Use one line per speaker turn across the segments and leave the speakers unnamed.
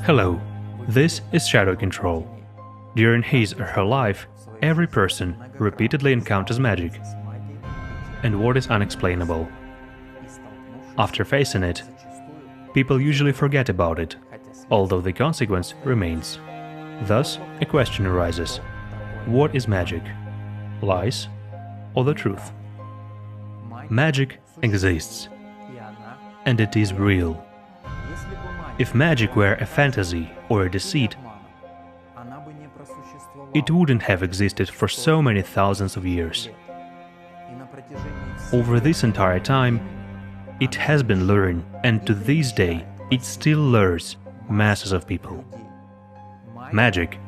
Hello, this is Shadow Control. During his or her life, every person repeatedly encounters magic and what is unexplainable. After facing it, people usually forget about it, although the consequence remains. Thus, a question arises: what is magic? Lies or the truth? Magic exists, and it is real. If magic were a fantasy or a deceit, it wouldn't have existed for so many thousands of years. Over this entire time, it has been luring, and to this day, it still lures masses of people. Magic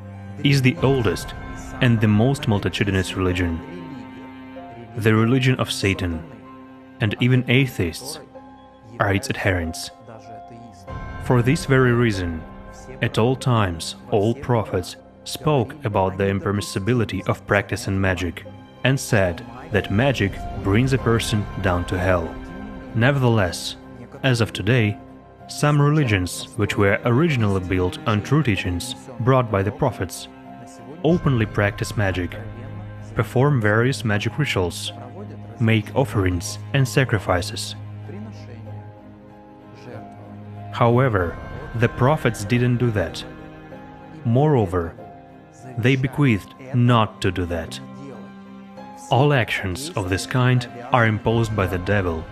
is the oldest and the most multitudinous religion, the religion of Satan, and even atheists are its adherents. For this very reason, at all times, all prophets spoke about the impermissibility of practicing magic and said that magic brings a person down to hell. Nevertheless, as of today, some religions which were originally built on true teachings brought by the prophets openly practice magic, perform various magic rituals, make offerings and sacrifices. However, the prophets didn't do that. Moreover, they bequeathed not to do that. All actions of this kind are imposed by the devil,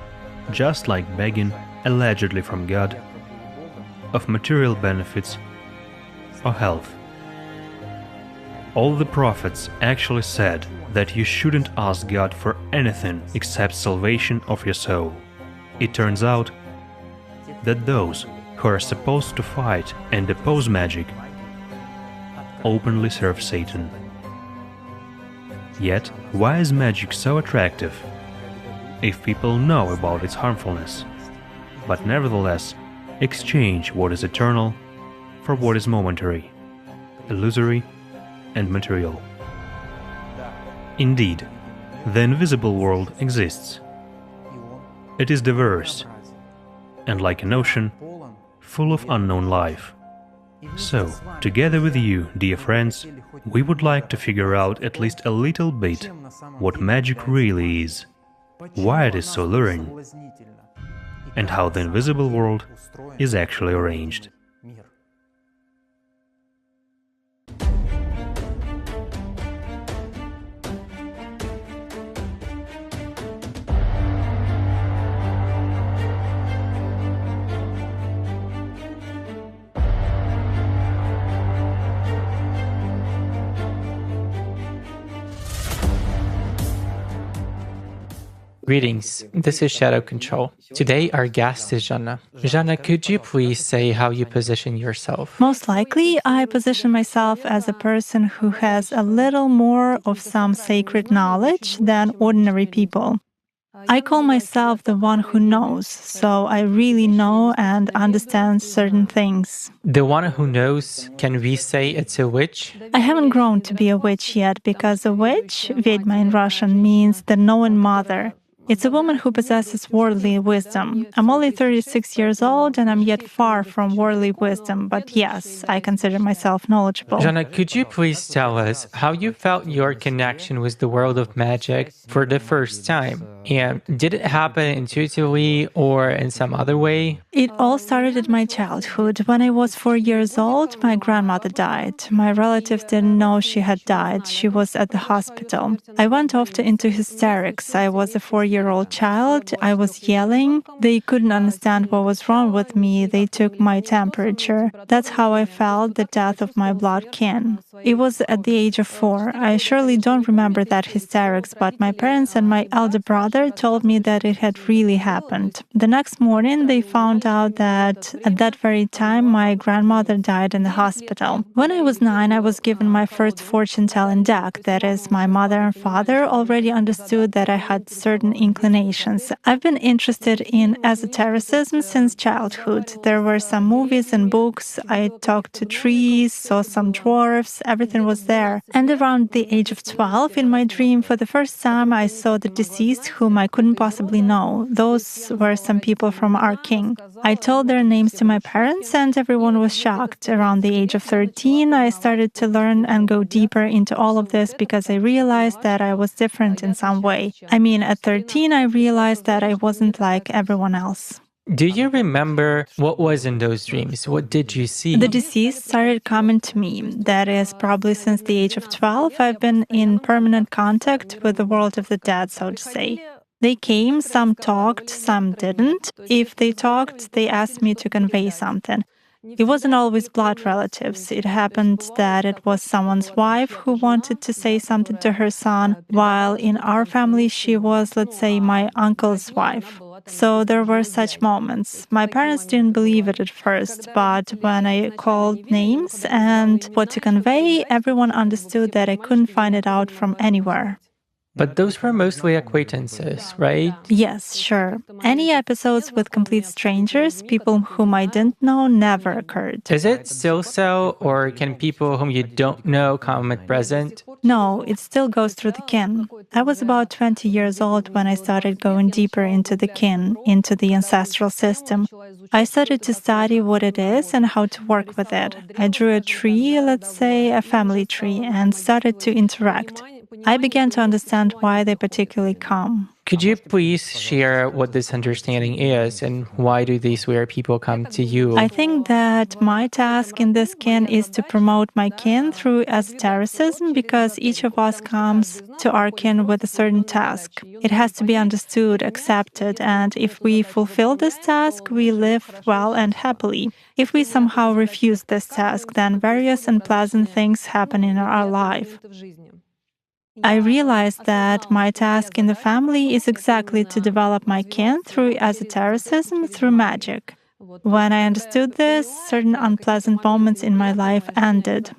just like begging, allegedly from God, of material benefits or health. All the prophets actually said that you shouldn't ask God for anything except salvation of your soul. It turns out that those who are supposed to fight and oppose magic openly serve Satan. Yet, why is magic so attractive if people know about its harmfulness, but nevertheless exchange what is eternal for what is momentary, illusory, and material? Indeed, the invisible world exists. It is diverse, and like an ocean, full of unknown life. So, together with you, dear friends, we would like to figure out at least a little bit what magic really is, why it is so luring, and how the invisible world is actually arranged.
Greetings, this is Shadow Control. Today our guest is Jana. Jana, could you please say how you position yourself?
Most likely, I position myself as a person who has a little more of some sacred knowledge than ordinary people. I call myself the one who knows, so I really know and understand certain things.
The one who knows, can we say it's a witch?
I haven't grown to be a witch yet, because a witch, ведьма in Russian, means the knowing mother. It's a woman who possesses worldly wisdom. I'm only 36 years old and I'm yet far from worldly wisdom, but yes, I consider myself knowledgeable.
Jana, could you please tell us how you felt your connection with the world of magic for the first time? And did it happen intuitively or in some other way?
It all started in my childhood. When I was 4 years old, my grandmother died. My relatives didn't know she had died. She was at the hospital. I went off into hysterics. I was a 4-year-old child. I was yelling. They couldn't understand what was wrong with me. They took my temperature. That's how I felt the death of my blood kin. It was at the age of 4. I surely don't remember that hysterics, but my parents and my elder brother told me that it had really happened. The next morning, they found out that at that very time, my grandmother died in the hospital. When I was 9, I was given my first fortune-telling deck. That is, my mother and father already understood that I had certain inclinations. I've been interested in esotericism since childhood. There were some movies and books. I talked to trees, saw some dwarfs, everything was there. And around the age of 12, in my dream, for the first time, I saw the deceased whom I couldn't possibly know. Those were some people from our king. I told their names to my parents, and everyone was shocked. Around the age of 13, I started to learn and go deeper into all of this because I realized that I was different in some way. I mean, at 13, I realized that I wasn't like everyone else.
Do you remember what was in those dreams? What did you see?
The deceased started coming to me. That is, probably since the age of 12, I've been in permanent contact with the world of the dead, so to say. They came, some talked, some didn't. If they talked, they asked me to convey something. It wasn't always blood relatives. It happened that it was someone's wife who wanted to say something to her son, while in our family she was, let's say, my uncle's wife. So there were such moments. My parents didn't believe it at first, but when I called names and what to convey, everyone understood that I couldn't find it out from anywhere.
But those were mostly acquaintances, right?
Yes, sure. Any episodes with complete strangers, people whom I didn't know, never occurred.
Is it still so, or can people whom you don't know come at present?
No, it still goes through the kin. I was about 20 years old when I started going deeper into the kin, into the ancestral system. I started to study what it is and how to work with it. I drew a tree, let's say a family tree, and started to interact. I began to understand why they particularly come.
Could you please share what this understanding is and why do these weird people come to you?
I think that my task in this kin is to promote my kin through esotericism because each of us comes to our kin with a certain task. It has to be understood, accepted, and if we fulfill this task, we live well and happily. If we somehow refuse this task, then various unpleasant things happen in our life. I realized that my task in the family is exactly to develop my kin through esotericism, through magic. When I understood this, certain unpleasant moments in my life ended.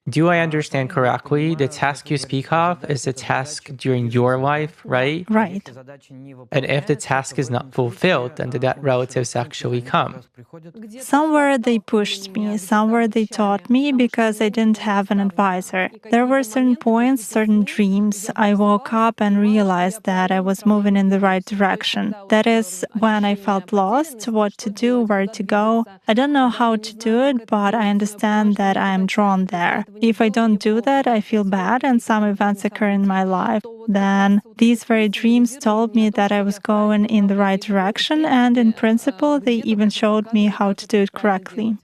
Do I understand correctly? The task you speak of is a task during your life, right?
Right.
And if the task is not fulfilled, then the dead relatives actually come.
Somewhere they pushed me, somewhere they taught me because I didn't have an advisor. There were certain points, certain dreams. I woke up and realized that I was moving in the right direction. That is, when I felt lost, what to do, where to go. I don't know how to do it, but I understand that I am drawn there. If I don't do that, I feel bad and some events occur in my life. Then these very dreams told me that I was going in the right direction, and in principle, they even showed me how to do it correctly.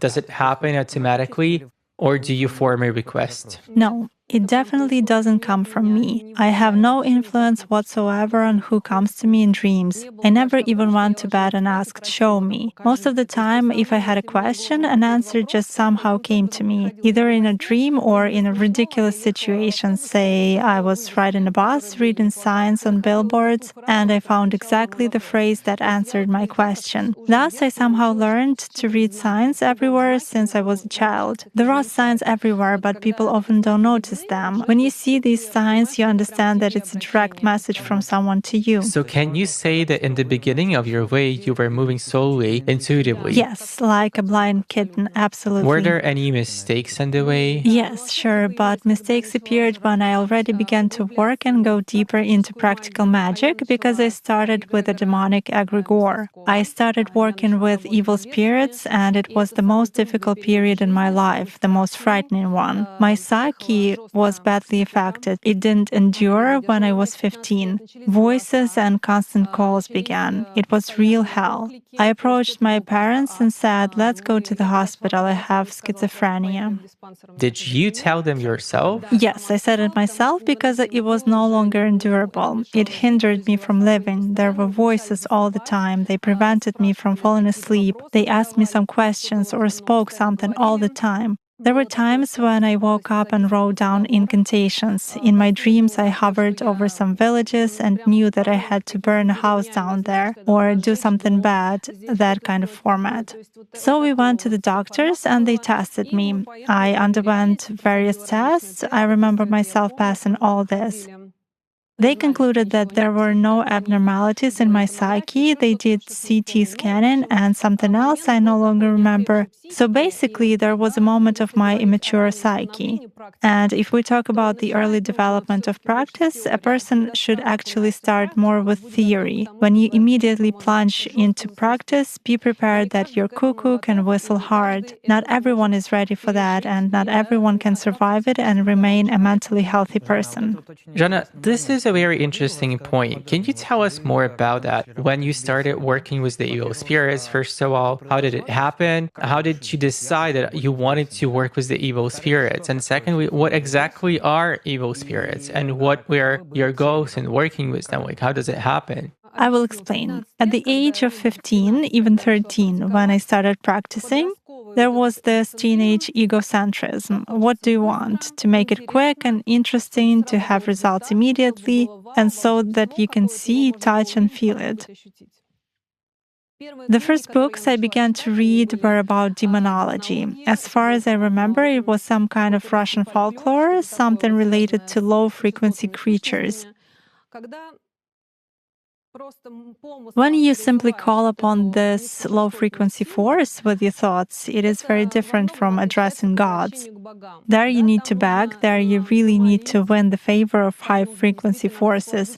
Does it happen automatically, or do you form a request?
No. It definitely doesn't come from me. I have no influence whatsoever on who comes to me in dreams. I never even went to bed and asked, show me. Most of the time, if I had a question, an answer just somehow came to me, either in a dream or in a ridiculous situation. Say, I was riding a bus, reading signs on billboards, and I found exactly the phrase that answered my question. Thus, I somehow learned to read signs everywhere since I was a child. There are signs everywhere, but people often don't notice them. When you see these signs, you understand that it's a direct message from someone to you.
So can you say that in the beginning of your way, you were moving slowly, intuitively?
Yes, like a blind kitten, absolutely.
Were there any mistakes in the way?
Yes, sure, but mistakes appeared when I already began to work and go deeper into practical magic because I started with a demonic egregore. I started working with evil spirits, and it was the most difficult period in my life, the most frightening one. My psyche was badly affected. It didn't endure when I was 15. Voices and constant calls began. It was real hell. I approached my parents and said, let's go to the hospital. I have schizophrenia.
Did you tell them yourself?
Yes, I said it myself because it was no longer endurable. It hindered me from living. There were voices all the time. They prevented me from falling asleep. They asked me some questions or spoke something all the time. There were times when I woke up and wrote down incantations. In my dreams, I hovered over some villages and knew that I had to burn a house down there or do something bad, that kind of format. So we went to the doctors and they tested me. I underwent various tests. I remember myself passing all this. They concluded that there were no abnormalities in my psyche. They did CT scanning and something else I no longer remember. So basically, there was a moment of my immature psyche. And if we talk about the early development of practice, a person should actually start more with theory. When you immediately plunge into practice, be prepared that your cuckoo can whistle hard. Not everyone is ready for that, and not everyone can survive it and remain a mentally healthy person.
Jana, this is a very interesting point. Can you tell us more about that? When you started working with the evil spirits, first of all, how did it happen? How did you decide that you wanted to work with the evil spirits? And secondly, what exactly are evil spirits? And what were your goals in working with them? Like, how does it happen?
I will explain. At the age of 15, even 13, when I started practicing, there was this teenage egocentrism. What do you want? To make it quick and interesting, to have results immediately, and so that you can see, touch, and feel it. The first books I began to read were about demonology. As far as I remember, it was some kind of Russian folklore, something related to low-frequency creatures. When you simply call upon this low-frequency force with your thoughts, it is very different from addressing gods. There you need to beg, there you really need to win the favor of high-frequency forces.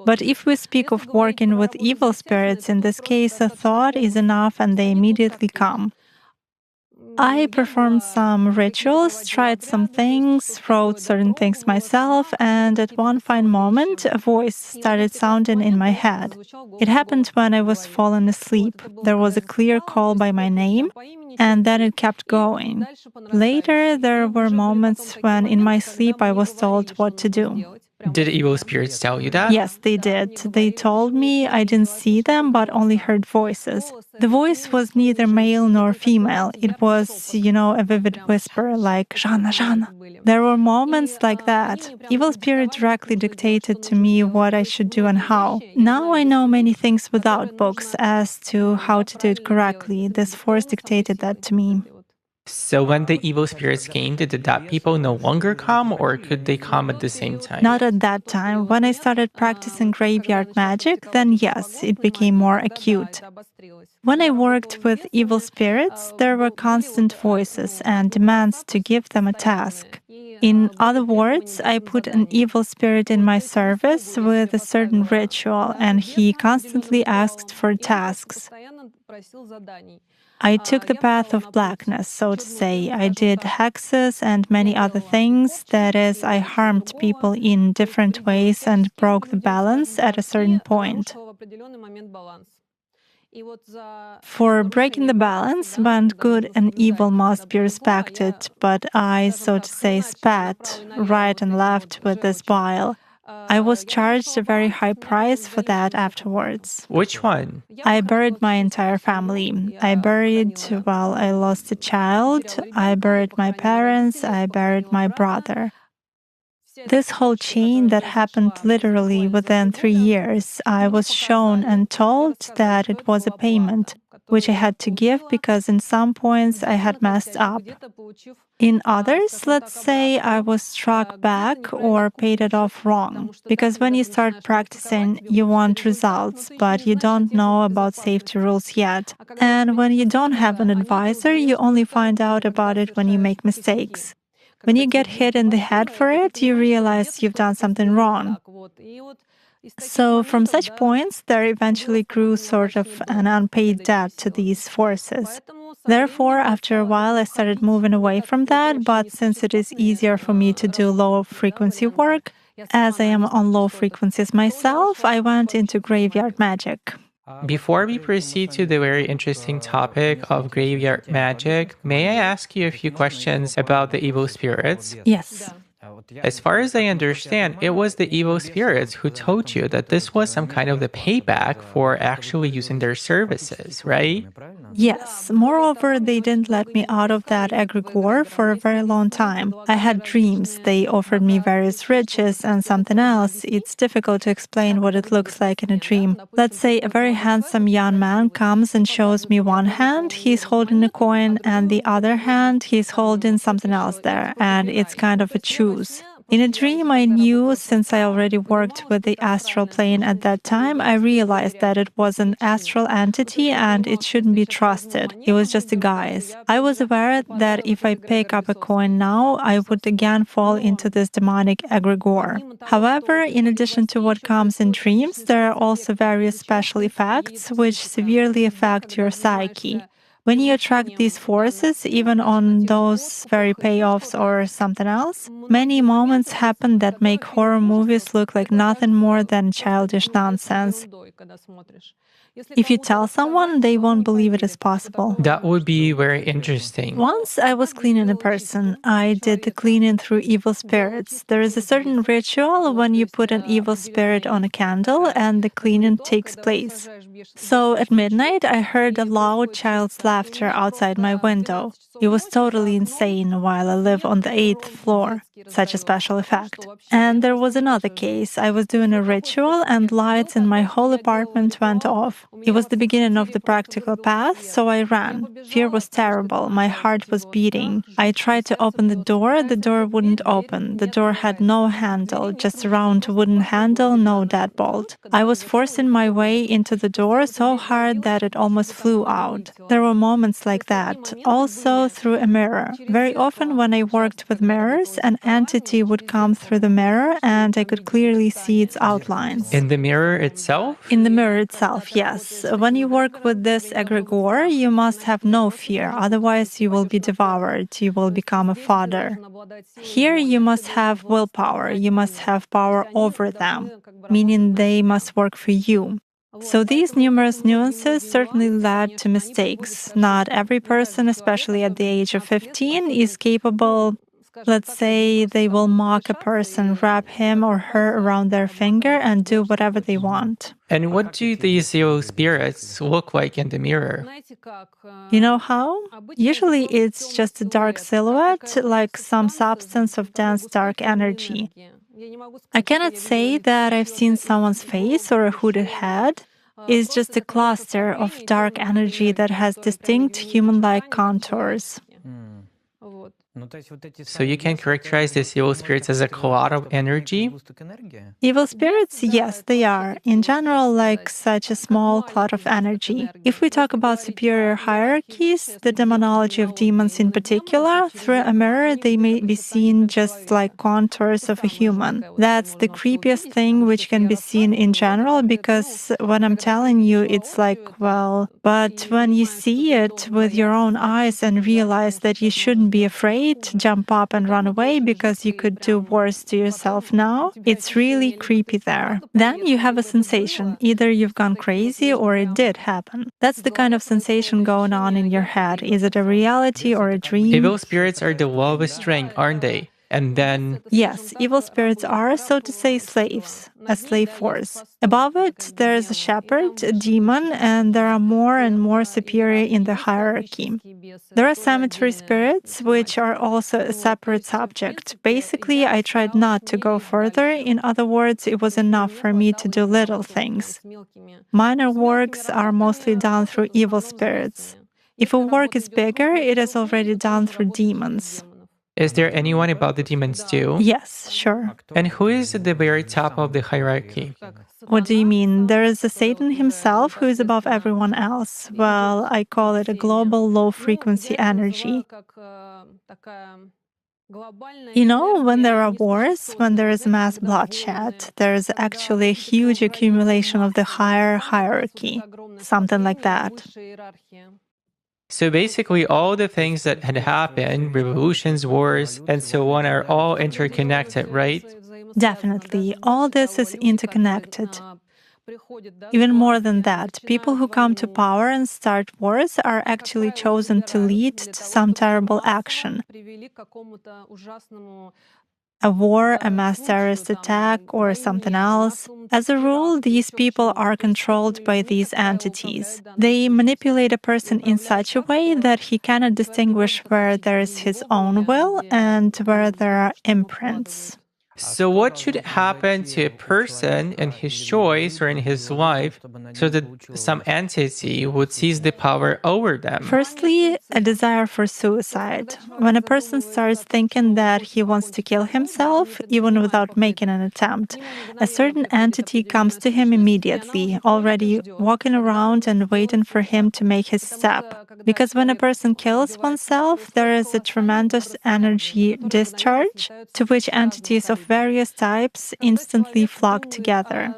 But if we speak of working with evil spirits, in this case, a thought is enough and they immediately come. I performed some rituals, tried some things, wrote certain things myself, and at one fine moment, a voice started sounding in my head. It happened when I was falling asleep. There was a clear call by my name, and then it kept going. Later, there were moments when in my sleep I was told what to do.
Did evil spirits tell you that?
Yes, they did. They told me I didn't see them, but only heard voices. The voice was neither male nor female. It was, a vivid whisper like, Jana, Jana. There were moments like that. Evil spirit directly dictated to me what I should do and how. Now I know many things without books as to how to do it correctly. This force dictated that to me.
So when the evil spirits came, did the dead people no longer come, or could they come at the same time?
Not at that time. When I started practicing graveyard magic, then yes, it became more acute. When I worked with evil spirits, there were constant voices and demands to give them a task. In other words, I put an evil spirit in my service with a certain ritual, and he constantly asked for tasks. I took the path of blackness, so to say. I did hexes and many other things. That is, I harmed people in different ways and broke the balance at a certain point. For breaking the balance, when good and evil must be respected, but I, so to say, spat right and left with this bile. I was charged a very high price for that afterwards.
Which one?
I buried my entire family. I lost a child. I buried my parents. I buried my brother. This whole chain that happened literally within 3 years, I was shown and told that it was a payment, which I had to give because in some points I had messed up. In others, let's say I was struck back or paid it off wrong. Because when you start practicing, you want results, but you don't know about safety rules yet. And when you don't have an advisor, you only find out about it when you make mistakes. When you get hit in the head for it, you realize you've done something wrong. So from such points, there eventually grew sort of an unpaid debt to these forces. Therefore, after a while, I started moving away from that, but since it is easier for me to do low-frequency work, as I am on low frequencies myself, I went into graveyard magic.
Before we proceed to the very interesting topic of graveyard magic, may I ask you a few questions about the evil spirits?
Yes.
As far as I understand, it was the evil spirits who told you that this was some kind of the payback for actually using their services, right?
Yes. Moreover, they didn't let me out of that egregore for a very long time. I had dreams. They offered me various riches and something else. It's difficult to explain what it looks like in a dream. Let's say a very handsome young man comes and shows me one hand, he's holding a coin, and the other hand, he's holding something else there, and it's kind of a choose. In a dream, I knew, since I already worked with the astral plane at that time, I realized that it was an astral entity and it shouldn't be trusted. It was just a guise. I was aware that if I pick up a coin now, I would again fall into this demonic egregore. However, in addition to what comes in dreams, there are also various special effects which severely affect your psyche. When you attract these forces, even on those very payoffs or something else, many moments happen that make horror movies look like nothing more than childish nonsense. If you tell someone, they won't believe it is possible.
That would be very interesting.
Once I was cleaning a person. I did the cleaning through evil spirits. There is a certain ritual when you put an evil spirit on a candle and the cleaning takes place. So at midnight, I heard a loud child's laughter outside my window. It was totally insane while I live on the 8th floor. Such a special effect. And there was another case. I was doing a ritual and lights in my whole apartment went off. It was the beginning of the practical path, so I ran. Fear was terrible. My heart was beating. I tried to open the door wouldn't open. The door had no handle, just a round wooden handle, no deadbolt. I was forcing my way into the door so hard that it almost flew out. There were moments like that. Also through a mirror. Very often when I worked with mirrors, an entity would come through the mirror and I could clearly see its outlines.
In the mirror itself?
In the mirror itself, yes. When you work with this egregore, you must have no fear, otherwise you will be devoured, you will become a fodder. Here you must have willpower, you must have power over them, meaning they must work for you. So these numerous nuances certainly led to mistakes. Not every person, especially at the age of 15, is capable. Let's say they will mock a person, wrap him or her around their finger, and do whatever they want.
And what do these evil spirits look like in the mirror?
You know how? Usually it's just a dark silhouette, like some substance of dense dark energy. I cannot say that I've seen someone's face or a hooded head. It's just a cluster of dark energy that has distinct human-like contours.
So you can characterize these evil spirits as a cloud of energy?
Evil spirits, yes, they are, in general, like such a small cloud of energy. If we talk about superior hierarchies, the demonology of demons in particular, through a mirror they may be seen just like contours of a human. That's the creepiest thing which can be seen in general, because when I'm telling you, it's like, well, but when you see it with your own eyes and realize that you shouldn't be afraid, jump up and run away because you could do worse to yourself now, it's really creepy there. Then you have a sensation, either you've gone crazy or it did happen. That's the kind of sensation going on in your head. Is it a reality or a dream?
Evil spirits are the lowest rank, aren't they? And then...
Yes, evil spirits are, so to say, slaves, a slave force. Above it, there is a shepherd, a demon, and there are more and more superior in the hierarchy. There are cemetery spirits, which are also a separate subject. Basically, I tried not to go further. In other words, it was enough for me to do little things. Minor works are mostly done through evil spirits. If a work is bigger, it is already done through demons.
Is there anyone above the demons too?
Yes, sure.
And who is at the very top of the hierarchy?
What do you mean? There is a Satan himself who is above everyone else. Well, I call it a global low-frequency energy. You know, when there are wars, when there is mass bloodshed, there is actually a huge accumulation of the higher hierarchy, something like that.
So basically, all the things that had happened, revolutions, wars, and so on, are all interconnected, right?
Definitely. All this is interconnected. Even more than that, people who come to power and start wars are actually chosen to lead to some terrible action. A war, a mass terrorist attack, or something else. As a rule, these people are controlled by these entities. They manipulate a person in such a way that he cannot distinguish where there is his own will and where there are imprints.
So what should happen to a person in his choice or in his life so that some entity would seize the power over them?
Firstly, a desire for suicide. When a person starts thinking that he wants to kill himself, even without making an attempt, a certain entity comes to him immediately, already walking around and waiting for him to make his step. Because when a person kills oneself, there is a tremendous energy discharge to which entities of various types instantly flock together.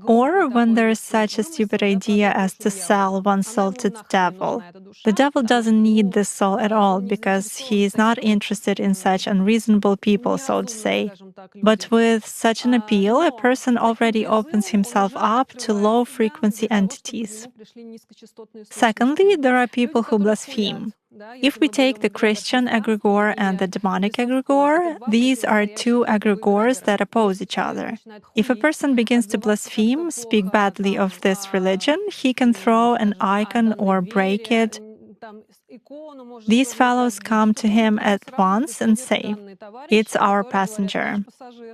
Or when there is such a stupid idea as to sell one's soul to the devil. The devil doesn't need this soul at all because he is not interested in such unreasonable people, so to say. But with such an appeal, a person already opens himself up to low frequency entities. Secondly, there are people who blaspheme. If we take the Christian egregore and the demonic egregore, these are two egregores that oppose each other. If a person begins to blaspheme, speak badly of this religion, he can throw an icon or break it. These fellows come to him at once and say, "It's our passenger."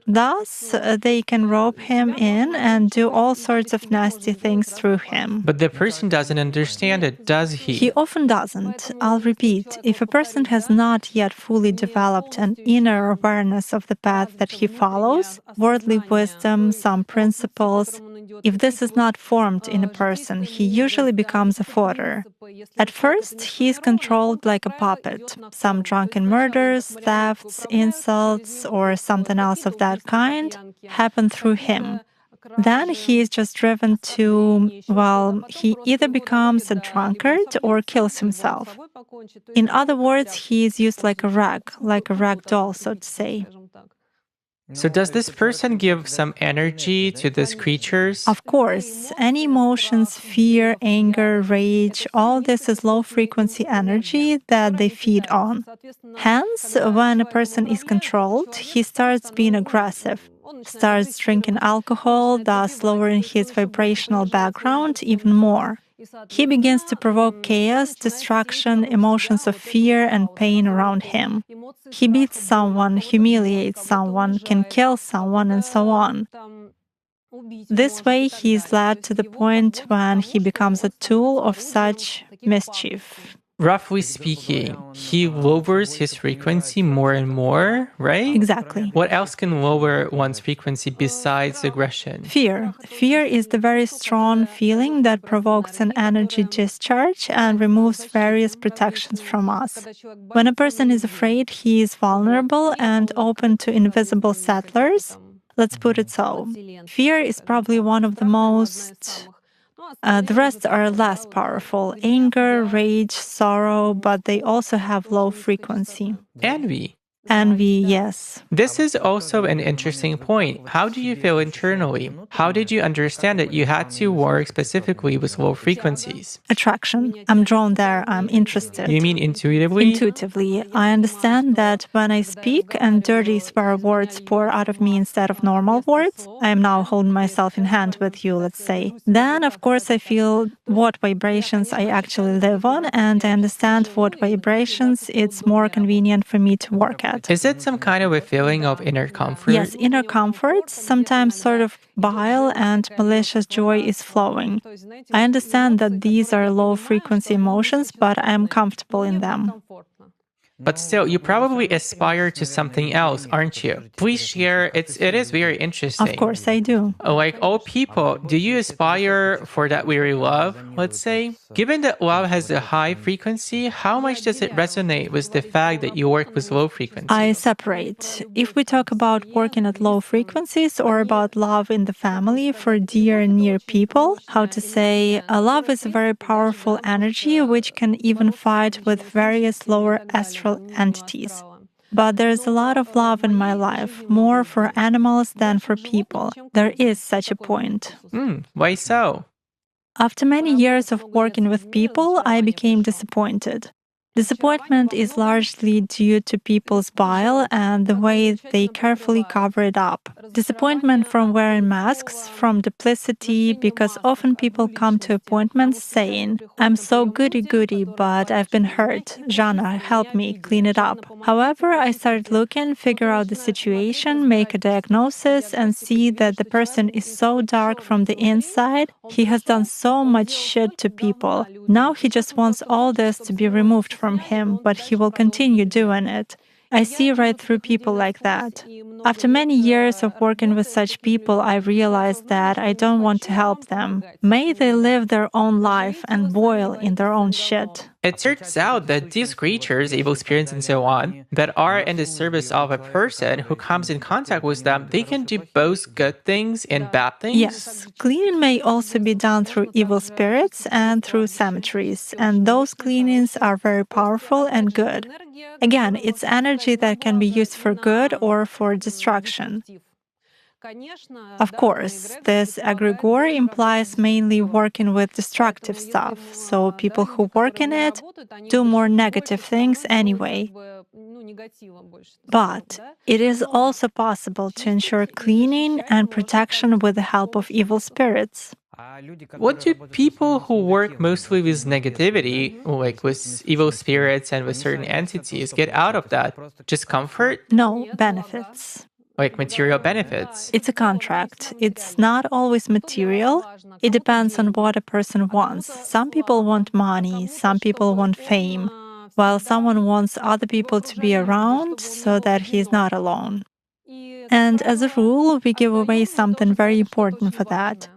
Thus, they can rope him in and do all sorts of nasty things through him.
But the person doesn't understand it, does he?
He often doesn't. I'll repeat, if a person has not yet fully developed an inner awareness of the path that he follows, worldly wisdom, some principles, if this is not formed in a person, he usually becomes a fodder. At first, he is controlled like a puppet. Some drunken murders, thefts, insults, or something else of that kind happen through him. Then he is just driven to, he either becomes a drunkard or kills himself. In other words, he is used like a rag doll, so to say.
So does this person give some energy to these creatures?
Of course, any emotions, fear, anger, rage, all this is low frequency energy that they feed on. Hence, when a person is controlled, he starts being aggressive, starts drinking alcohol, thus lowering his vibrational background even more. He begins to provoke chaos, destruction, emotions of fear and pain around him. He beats someone, humiliates someone, can kill someone, and so on. This way, he is led to the point when he becomes a tool of such mischief.
Roughly speaking, he lowers his frequency more and more, right?
Exactly.
What else can lower one's frequency besides aggression?
Fear. Fear is the very strong feeling that provokes an energy discharge and removes various protections from us. When a person is afraid, he is vulnerable and open to invisible settlers. Let's put it so. Fear is probably one of the most... the rest are less powerful. Anger, rage, sorrow, but they also have low frequency.
Envy.
Envy, yes.
This is also an interesting point. How do you feel internally? How did you understand that you had to work specifically with low frequencies?
Attraction. I'm drawn there. I'm interested.
You mean intuitively?
Intuitively. I understand that when I speak and dirty swear words pour out of me instead of normal words, I am now holding myself in hand with you, let's say. Then, of course, I feel what vibrations I actually live on, and I understand what vibrations it's more convenient for me to work at.
Is it some kind of a feeling of inner comfort?
Yes, inner comfort, sometimes sort of bile and malicious joy is flowing. I understand that these are low-frequency emotions, but I am comfortable in them.
But still, you probably aspire to something else, aren't you? Please share. It is very interesting.
Of course I do.
Like all people, do you aspire for that very love, let's say? Given that love has a high frequency, how much does it resonate with the fact that you work with low frequencies?
I separate. If we talk about working at low frequencies or about love in the family for dear and near people, how to say, love is a very powerful energy which can even fight with various lower astral entities. But there is a lot of love in my life, more for animals than for people. There is such a point.
Why so?
After many years of working with people, I became disappointed. Disappointment is largely due to people's bile and the way they carefully cover it up. Disappointment from wearing masks, from duplicity, because often people come to appointments saying, I'm so goody-goody, but I've been hurt. Jana, help me, clean it up. However, I started looking, figure out the situation, make a diagnosis, and see that the person is so dark from the inside. He has done so much shit to people. Now he just wants all this to be removed from him, but he will continue doing it. I see right through people like that. After many years of working with such people, I realized that I don't want to help them. May they live their own life and boil in their own shit.
It turns out that these creatures, evil spirits and so on, that are in the service of a person who comes in contact with them, they can do both good things and bad things?
Yes. Cleaning may also be done through evil spirits and through cemeteries, and those cleanings are very powerful and good. Again, it's energy that can be used for good or for destruction. Of course, this egregore implies mainly working with destructive stuff, so people who work in it do more negative things anyway. But it is also possible to ensure cleaning and protection with the help of evil spirits.
What do people who work mostly with negativity, like with evil spirits and with certain entities, get out of that? Just comfort?
No, benefits.
Like material benefits?
It's a contract. It's not always material. It depends on what a person wants. Some people want money, some people want fame, while someone wants other people to be around so that he's not alone. And as a rule, we give away something very important for that.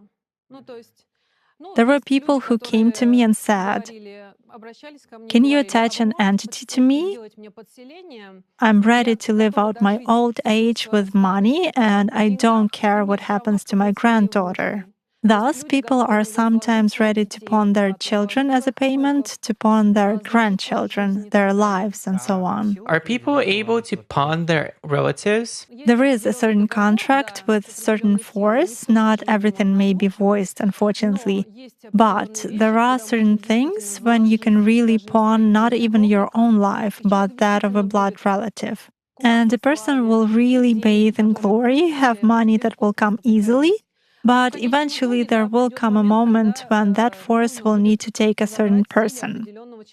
There were people who came to me and said, can you attach an entity to me? I'm ready to live out my old age with money, and I don't care what happens to my granddaughter. Thus, people are sometimes ready to pawn their children as a payment, to pawn their grandchildren, their lives, and so on.
Are people able to pawn their relatives?
There is a certain contract with certain force. Not everything may be voiced, unfortunately. But there are certain things when you can really pawn not even your own life, but that of a blood relative. And the person will really bathe in glory, have money that will come easily. But eventually there will come a moment when that force will need to take a certain person.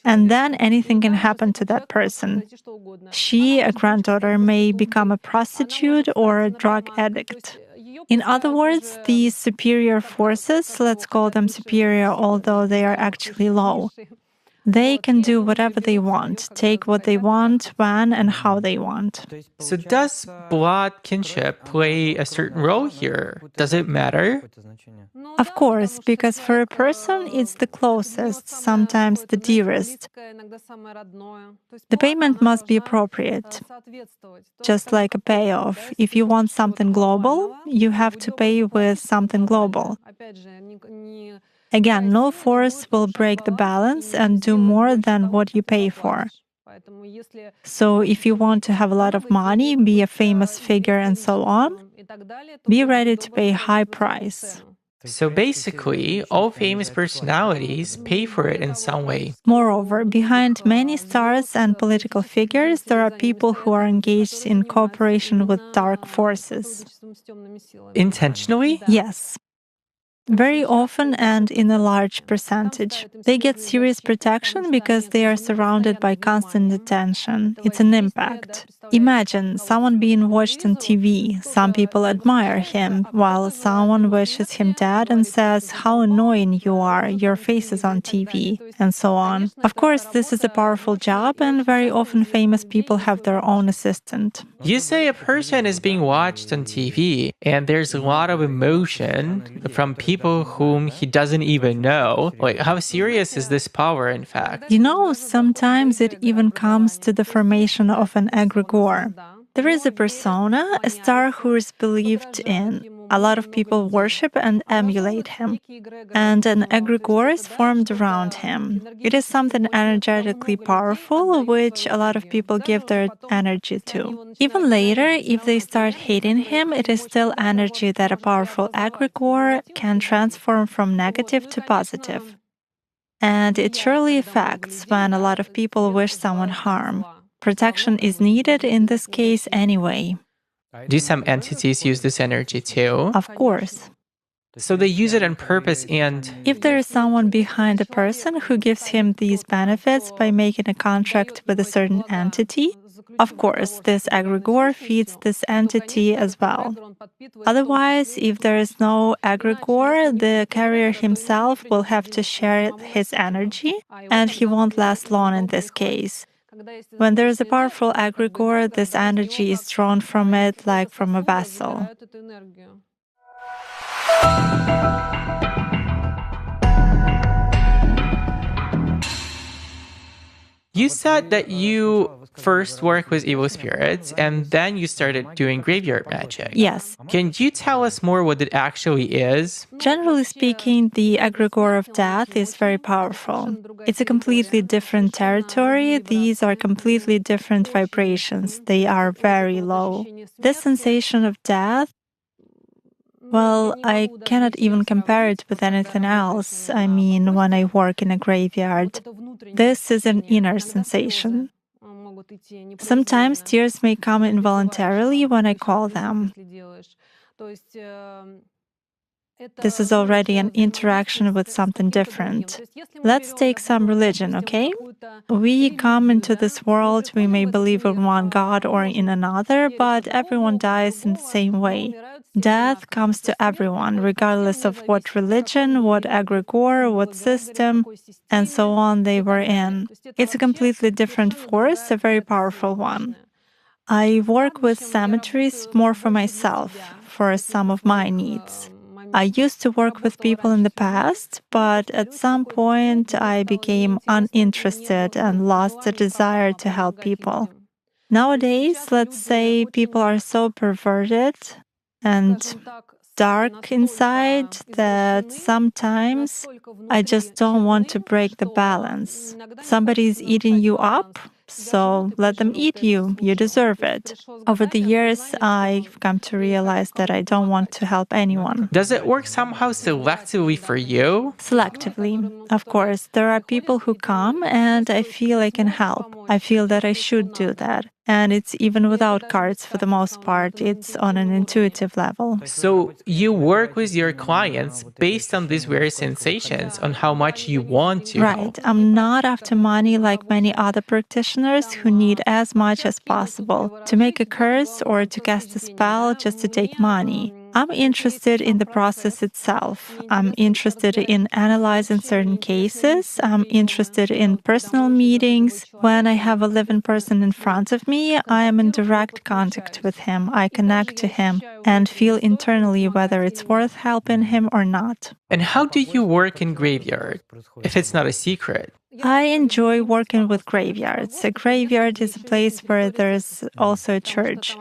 And then anything can happen to that person. She, a granddaughter, may become a prostitute or a drug addict. In other words, these superior forces, let's call them superior although they are actually low, they can do whatever they want, take what they want, when and how they want.
So does blood kinship play a certain role here? Does it matter?
Of course, because for a person it's the closest, sometimes the dearest. The payment must be appropriate, just like a payoff. If you want something global, you have to pay with something global. Again, no force will break the balance and do more than what you pay for. So if you want to have a lot of money, be a famous figure and so on, be ready to pay a high price.
So basically, all famous personalities pay for it in some way.
Moreover, behind many stars and political figures, there are people who are engaged in cooperation with dark forces.
Intentionally?
Yes. Very often and in a large percentage. They get serious protection because they are surrounded by constant attention. It's an impact. Imagine someone being watched on TV. Some people admire him, while someone wishes him dead and says, "How annoying you are, your face is on TV," and so on. Of course, this is a powerful job, and very often famous people have their own assistant.
You say a person is being watched on TV, and there's a lot of emotion from people whom he doesn't even know. Like, how serious is this power, in fact?
You know, sometimes it even comes to the formation of an egregore. There is a persona, a star who is believed in. A lot of people worship and emulate him. And an egregore is formed around him. It is something energetically powerful, which a lot of people give their energy to. Even later, if they start hating him, it is still energy that a powerful egregore can transform from negative to positive. And it surely affects when a lot of people wish someone harm. Protection is needed in this case anyway.
Do some entities use this energy too?
Of course.
So they use it on purpose and...
If there is someone behind a person who gives him these benefits by making a contract with a certain entity, of course, this egregore feeds this entity as well. Otherwise, if there is no egregore, the carrier himself will have to share his energy, and he won't last long in this case. When there is a powerful egregore, this energy is drawn from it like from a vessel.
You said that you first worked with evil spirits and then you started doing graveyard magic.
Yes.
Can you tell us more what it actually is?
Generally speaking, the egregore of death is very powerful. It's a completely different territory. These are completely different vibrations. They are very low. This sensation of death, well, I cannot even compare it with anything else. I mean, when I work in a graveyard, this is an inner sensation. Sometimes tears may come involuntarily when I call them. This is already an interaction with something different. Let's take some religion, okay? We come into this world, we may believe in one God or in another, but everyone dies in the same way. Death comes to everyone, regardless of what religion, what egregore, what system, and so on they were in. It's a completely different force, a very powerful one. I work with cemeteries more for myself, for some of my needs. I used to work with people in the past, but at some point I became uninterested and lost the desire to help people. Nowadays, let's say people are so perverted and dark inside that sometimes I just don't want to break the balance. Somebody's eating you up, so let them eat you. You deserve it. Over the years, I've come to realize that I don't want to help anyone.
Does it work somehow selectively for you?
Selectively. Of course, there are people who come and I feel I can help. I feel that I should do that. And it's even without cards for the most part. It's on an intuitive level.
So you work with your clients based on these various sensations, on how much you want to.
Right. I'm not after money like many other practitioners who need as much as possible to make a curse or to cast a spell just to take money. I'm interested in the process itself. I'm interested in analyzing certain cases. I'm interested in personal meetings. When I have a living person in front of me, I am in direct contact with him. I connect to him and feel internally whether it's worth helping him or not.
And how do you work in graveyard, if it's not a secret?
I enjoy working with graveyards. A graveyard is a place where there's also a church.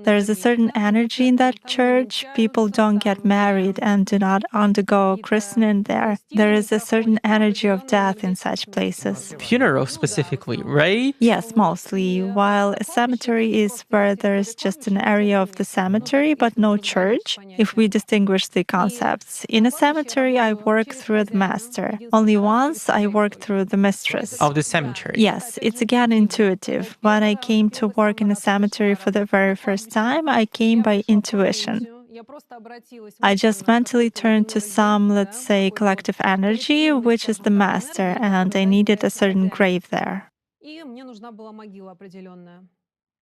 There's a certain energy in that church. People don't get married and do not undergo christening there. There is a certain energy of death in such places.
Funeral specifically, right?
Yes, mostly. While a cemetery is where there's just an area of the cemetery but no church, if we distinguish the concepts. In a cemetery, I work through the master. Only once I work through the mistress
of the cemetery.
Yes, it's again intuitive. When I came to work in a cemetery for the very first time, I came by intuition. I just mentally turned to some, let's say, collective energy, which is the master, and I needed a certain grave there.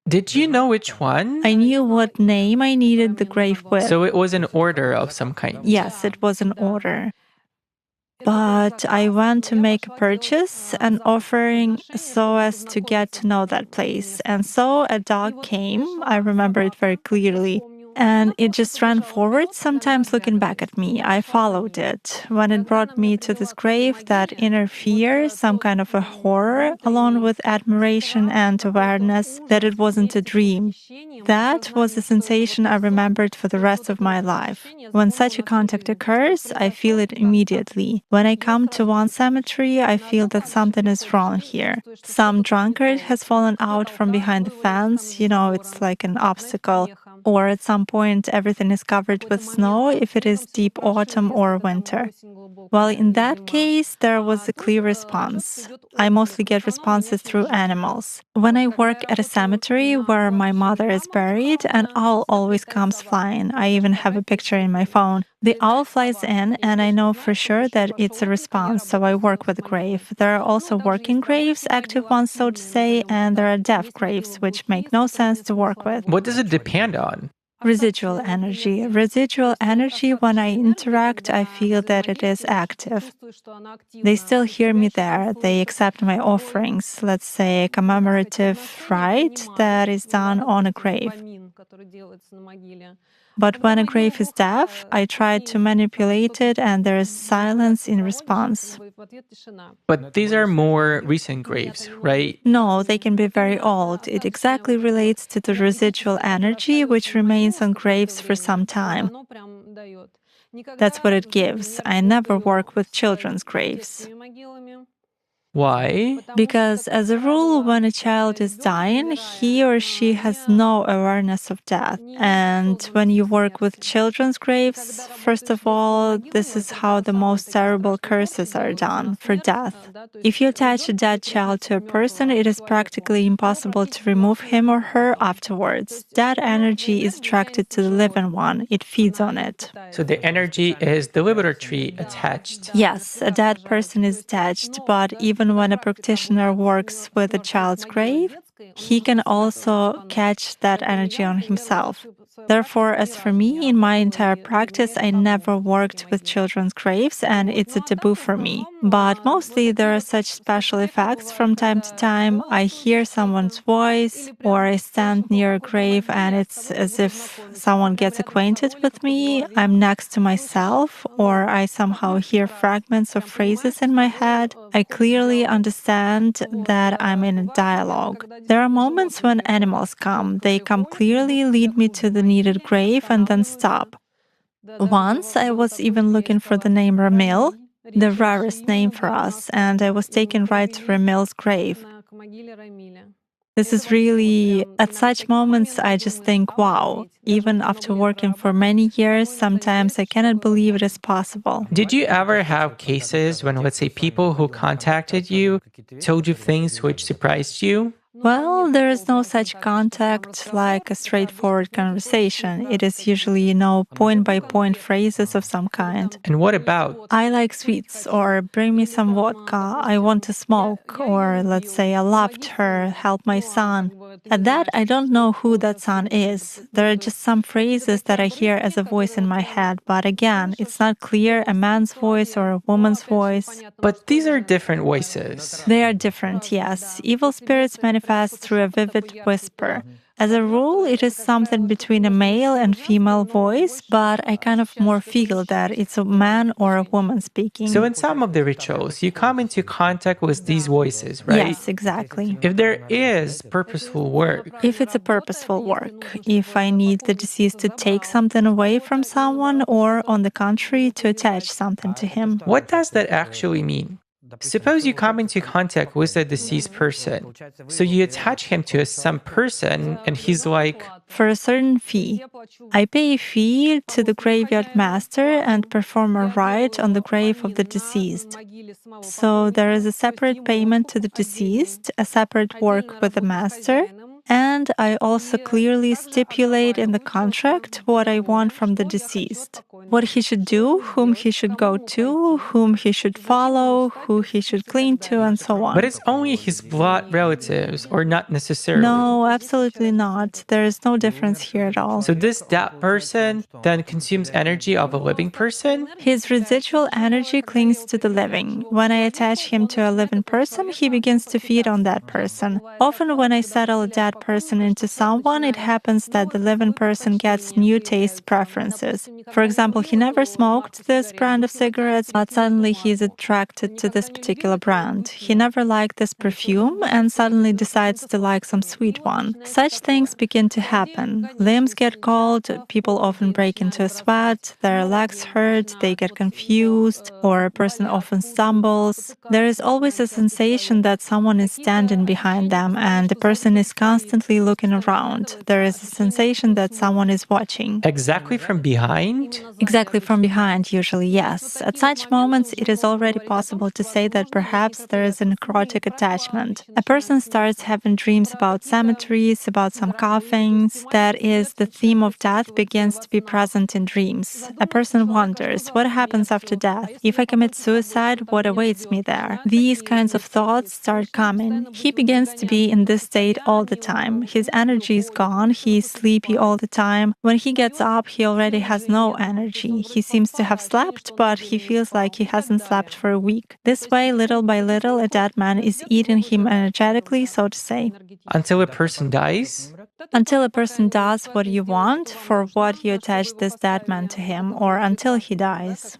Did you know which one?
I knew what name I needed the grave with.
So it was an order of some kind?
Yes, it was an order. But I went to make a purchase, an offering, so as to get to know that place. And so a dog came, I remember it very clearly, and it just ran forward, sometimes looking back at me. I followed it. When it brought me to this grave, that inner fear, some kind of a horror, along with admiration and awareness that it wasn't a dream. That was a sensation I remembered for the rest of my life. When such a contact occurs, I feel it immediately. When I come to one cemetery, I feel that something is wrong here. Some drunkard has fallen out from behind the fence, it's like an obstacle. Or at some point, everything is covered with snow if it is deep autumn or winter. Well, in that case, there was a clear response. I mostly get responses through animals. When I work at a cemetery where my mother is buried, an owl always comes flying. I even have a picture in my phone. The owl flies in, and I know for sure that it's a response, so I work with the grave. There are also working graves, active ones, so to say, and there are deaf graves, which make no sense to work with.
What does it depend on?
Residual energy. Residual energy, when I interact, I feel that it is active. They still hear me there. They accept my offerings, let's say a commemorative rite that is done on a grave. But when a grave is deaf, I try to manipulate it and there is silence in response.
But these are more recent graves, right?
No, they can be very old. It exactly relates to the residual energy which remains on graves for some time. That's what it gives. I never work with children's graves.
Why?
Because, as a rule, when a child is dying, he or she has no awareness of death. And when you work with children's graves, first of all, this is how the most terrible curses are done for death. If you attach a dead child to a person, it is practically impossible to remove him or her afterwards. That energy is attracted to the living one, it feeds on it.
So the energy is deliberately attached.
Yes, a dead person is attached, but even when a practitioner works with a child's grave, he can also catch that energy on himself. Therefore, as for me, in my entire practice, I never worked with children's graves, and it's a taboo for me. But mostly there are such special effects. From time to time, I hear someone's voice, or I stand near a grave, and it's as if someone gets acquainted with me. I'm next to myself, or I somehow hear fragments of phrases in my head. I clearly understand that I'm in a dialogue. There are moments when animals come. They come clearly, lead me to the needed grave, and then stop. Once I was even looking for the name Ramil, the rarest name for us, and I was taken right to Ramil's grave. This is really, at such moments, I just think, wow, even after working for many years, sometimes I cannot believe it is possible.
Did you ever have cases when, let's say, people who contacted you told you things which surprised you?
Well, there is no such contact like a straightforward conversation. It is usually, point-by-point phrases of some kind.
And what about?
I like sweets, or bring me some vodka, I want to smoke, or let's say I loved her, help my son. At that, I don't know who that son is. There are just some phrases that I hear as a voice in my head, but again, it's not clear a man's voice or a woman's voice.
But these are different voices.
They are different, yes. Evil spirits manifest through a vivid whisper. As a rule, it is something between a male and female voice, but I kind of more feel that it's a man or a woman speaking.
So in some of the rituals, you come into contact with these voices, right?
Yes, exactly.
If there is purposeful work.
If it's a purposeful work, if I need the deceased to take something away from someone, or on the contrary, to attach something to him.
What does that actually mean? Suppose you come into contact with a deceased person. So you attach him to some person and he's like,
for a certain fee. I pay a fee to the graveyard master and perform a rite on the grave of the deceased. So there is a separate payment to the deceased, a separate work with the master, and I also clearly stipulate in the contract what I want from the deceased. What he should do, whom he should go to, whom he should follow, who he should cling to, and so on.
But it's only his blood relatives, or not necessarily?
No, absolutely not. There is no difference here at all.
So this dead person then consumes energy of a living person?
His residual energy clings to the living. When I attach him to a living person, he begins to feed on that person. Often when I settle a dead person into someone, it happens that the living person gets new taste preferences. For example, he never smoked this brand of cigarettes, but suddenly he is attracted to this particular brand. He never liked this perfume and suddenly decides to like some sweet one. Such things begin to happen. Limbs get cold, people often break into a sweat, their legs hurt, they get confused, or a person often stumbles. There is always a sensation that someone is standing behind them and the person is constantly looking around. There is a sensation that someone is watching.
Exactly from behind?
Exactly from behind, usually, yes. At such moments, it is already possible to say that perhaps there is a necrotic attachment. A person starts having dreams about cemeteries, about some coffins. That is, the theme of death begins to be present in dreams. A person wonders, what happens after death? If I commit suicide, what awaits me there? These kinds of thoughts start coming. He begins to be in this state all the time. His energy is gone, he is sleepy all the time. When he gets up, he already has no energy. He seems to have slept, but he feels like he hasn't slept for a week. This way, little by little, a dead man is eating him energetically, so to say.
Until a person dies?
Until a person does what you want, for what you attach this dead man to him, or until he dies.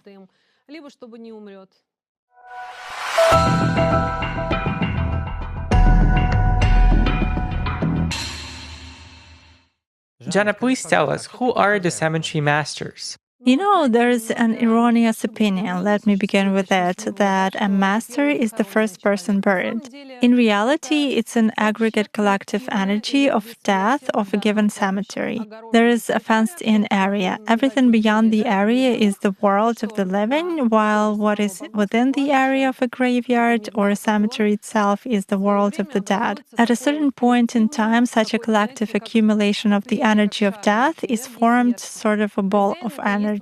Jana, please tell us, who are the cemetery masters?
You know, there's an erroneous opinion, let me begin with it, that a master is the first person buried. In reality, it's an aggregate collective energy of death of a given cemetery. There is a fenced-in area. Everything beyond the area is the world of the living, while what is within the area of a graveyard or a cemetery itself is the world of the dead. At a certain point in time, such a collective accumulation of the energy of death is formed sort of a ball of energy.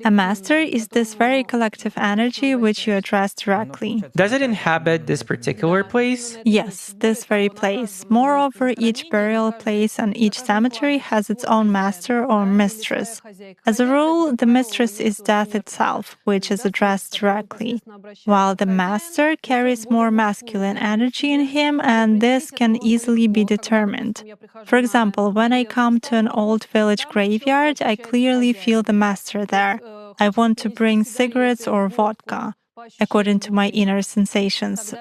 A master is this very collective energy which you address directly.
Does it inhabit this particular place?
Yes, this very place. Moreover, each burial place and each cemetery has its own master or mistress. As a rule, the mistress is death itself, which is addressed directly, while the master carries more masculine energy in him, and this can easily be determined. For example, when I come to an old village graveyard, I clearly feel the master there. I want to bring cigarettes or vodka, according to my inner sensations.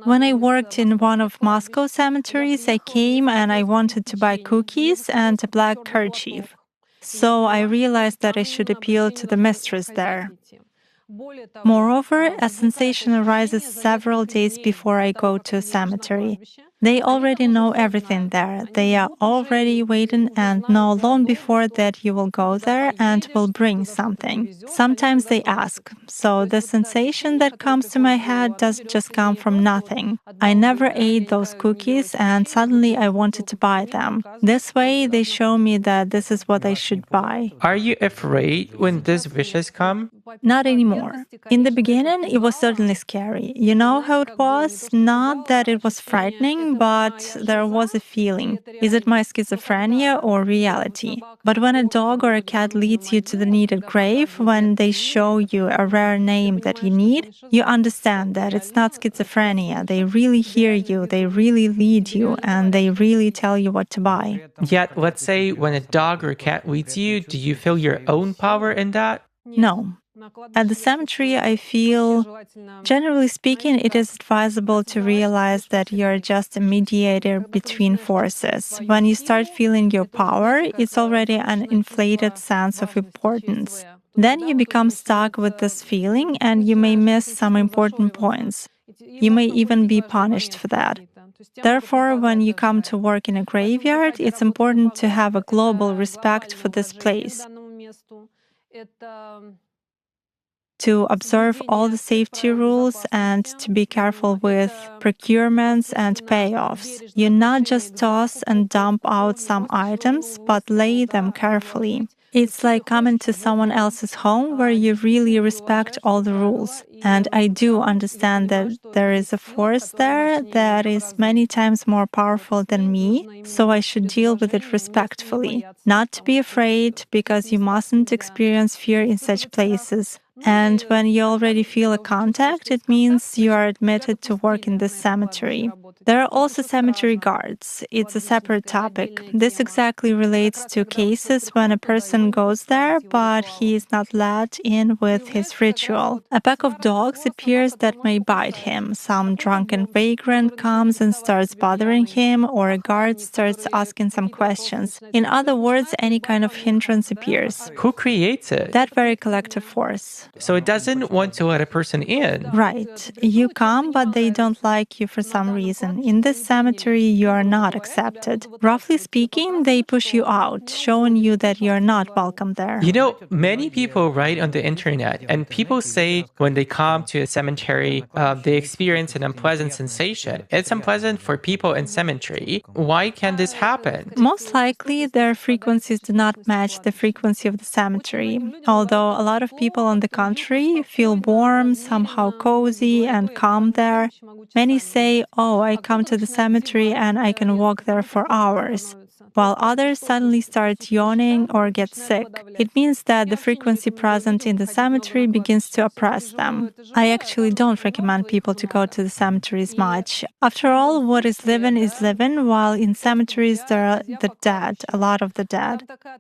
When I worked in one of Moscow cemeteries, I came and I wanted to buy cookies and a black kerchief. So I realized that I should appeal to the mistress there. Moreover, a sensation arises several days before I go to a cemetery. They already know everything there. They are already waiting and know long before that you will go there and will bring something. Sometimes they ask. So the sensation that comes to my head doesn't just come from nothing. I never ate those cookies and suddenly I wanted to buy them. This way they show me that this is what I should buy.
Are you afraid when these wishes come?
Not anymore. In the beginning, it was certainly scary. You know how it was? Not that it was frightening, but there was a feeling. Is it my schizophrenia or reality? But when a dog or a cat leads you to the needed grave, when they show you a rare name that you need, you understand that it's not schizophrenia. They really hear you, they really lead you, and they really tell you what to buy.
Yet, let's say when a dog or cat leads you, do you feel your own power in that?
No. At the cemetery, I feel, generally speaking, it is advisable to realize that you're just a mediator between forces. When you start feeling your power, it's already an inflated sense of importance. Then you become stuck with this feeling and you may miss some important points. You may even be punished for that. Therefore, when you come to work in a graveyard, it's important to have a global respect for this place, to observe all the safety rules and to be careful with procurements and payoffs. You not just toss and dump out some items, but lay them carefully. It's like coming to someone else's home where you really respect all the rules. And I do understand that there is a force there that is many times more powerful than me, so I should deal with it respectfully. Not to be afraid, because you mustn't experience fear in such places. And when you already feel a contact, it means you are admitted to work in this cemetery. There are also cemetery guards. It's a separate topic. This exactly relates to cases when a person goes there, but he is not let in with his ritual. A pack of dogs appears that may bite him. Some drunken vagrant comes and starts bothering him, or a guard starts asking some questions. In other words, any kind of hindrance appears.
Who creates it?
That very collective force.
So it doesn't want to let a person in.
Right. You come, but they don't like you for some reason. In this cemetery, you are not accepted. Roughly speaking, they push you out, showing you that you're not welcome there.
You know, many people write on the internet, and people say when they come to a cemetery, they experience an unpleasant sensation. It's unpleasant for people in cemetery. Why can this happen?
Most likely, their frequencies do not match the frequency of the cemetery. Although a lot of people on the contrary feel warm, somehow cozy and calm there, many say, "Oh, I come to the cemetery and I can walk there for hours," while others suddenly start yawning or get sick. It means that the frequency present in the cemetery begins to oppress them. I actually don't recommend people to go to the cemeteries much. After all, what is living, while in cemeteries there are the dead, a lot of the dead.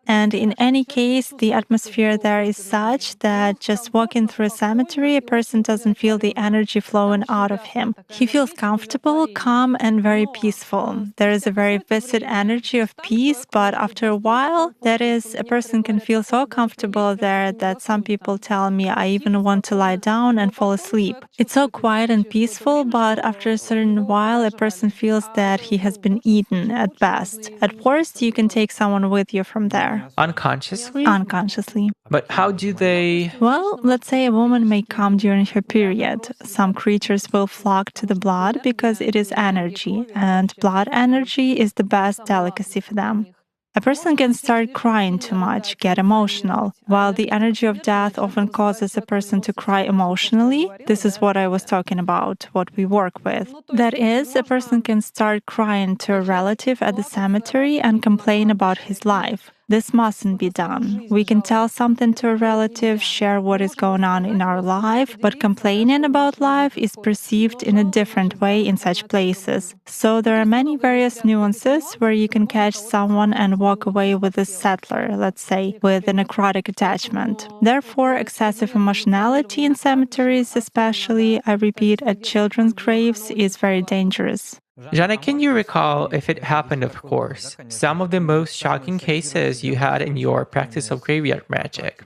And in any case, the atmosphere there is such that just walking through a cemetery, a person doesn't feel the energy flowing out of him. He feels comfortable, calm, and very peaceful. There is a very vivid energy of peace, but after a while, that is, a person can feel so comfortable there that some people tell me I even want to lie down and fall asleep. It's so quiet and peaceful, but after a certain while, a person feels that he has been eaten at best. At worst, you can take someone with you from there.
Unconsciously?
Unconsciously.
But how do they...
Well, let's say a woman may come during her period. Some creatures will flock to the blood because it is energy, and blood energy is the best delicacy for them. A person can start crying too much, get emotional. While the energy of death often causes a person to cry emotionally, this is what I was talking about, what we work with. That is, a person can start crying to a relative at the cemetery and complain about his life. This mustn't be done. We can tell something to a relative, share what is going on in our life, but complaining about life is perceived in a different way in such places. So there are many various nuances where you can catch someone and walk away with a settler, let's say, with a necrotic attachment. Therefore, excessive emotionality in cemeteries, especially, I repeat, at children's graves, is very dangerous.
Jana, can you recall, if it happened, of course, some of the most shocking cases you had in your practice of graveyard magic?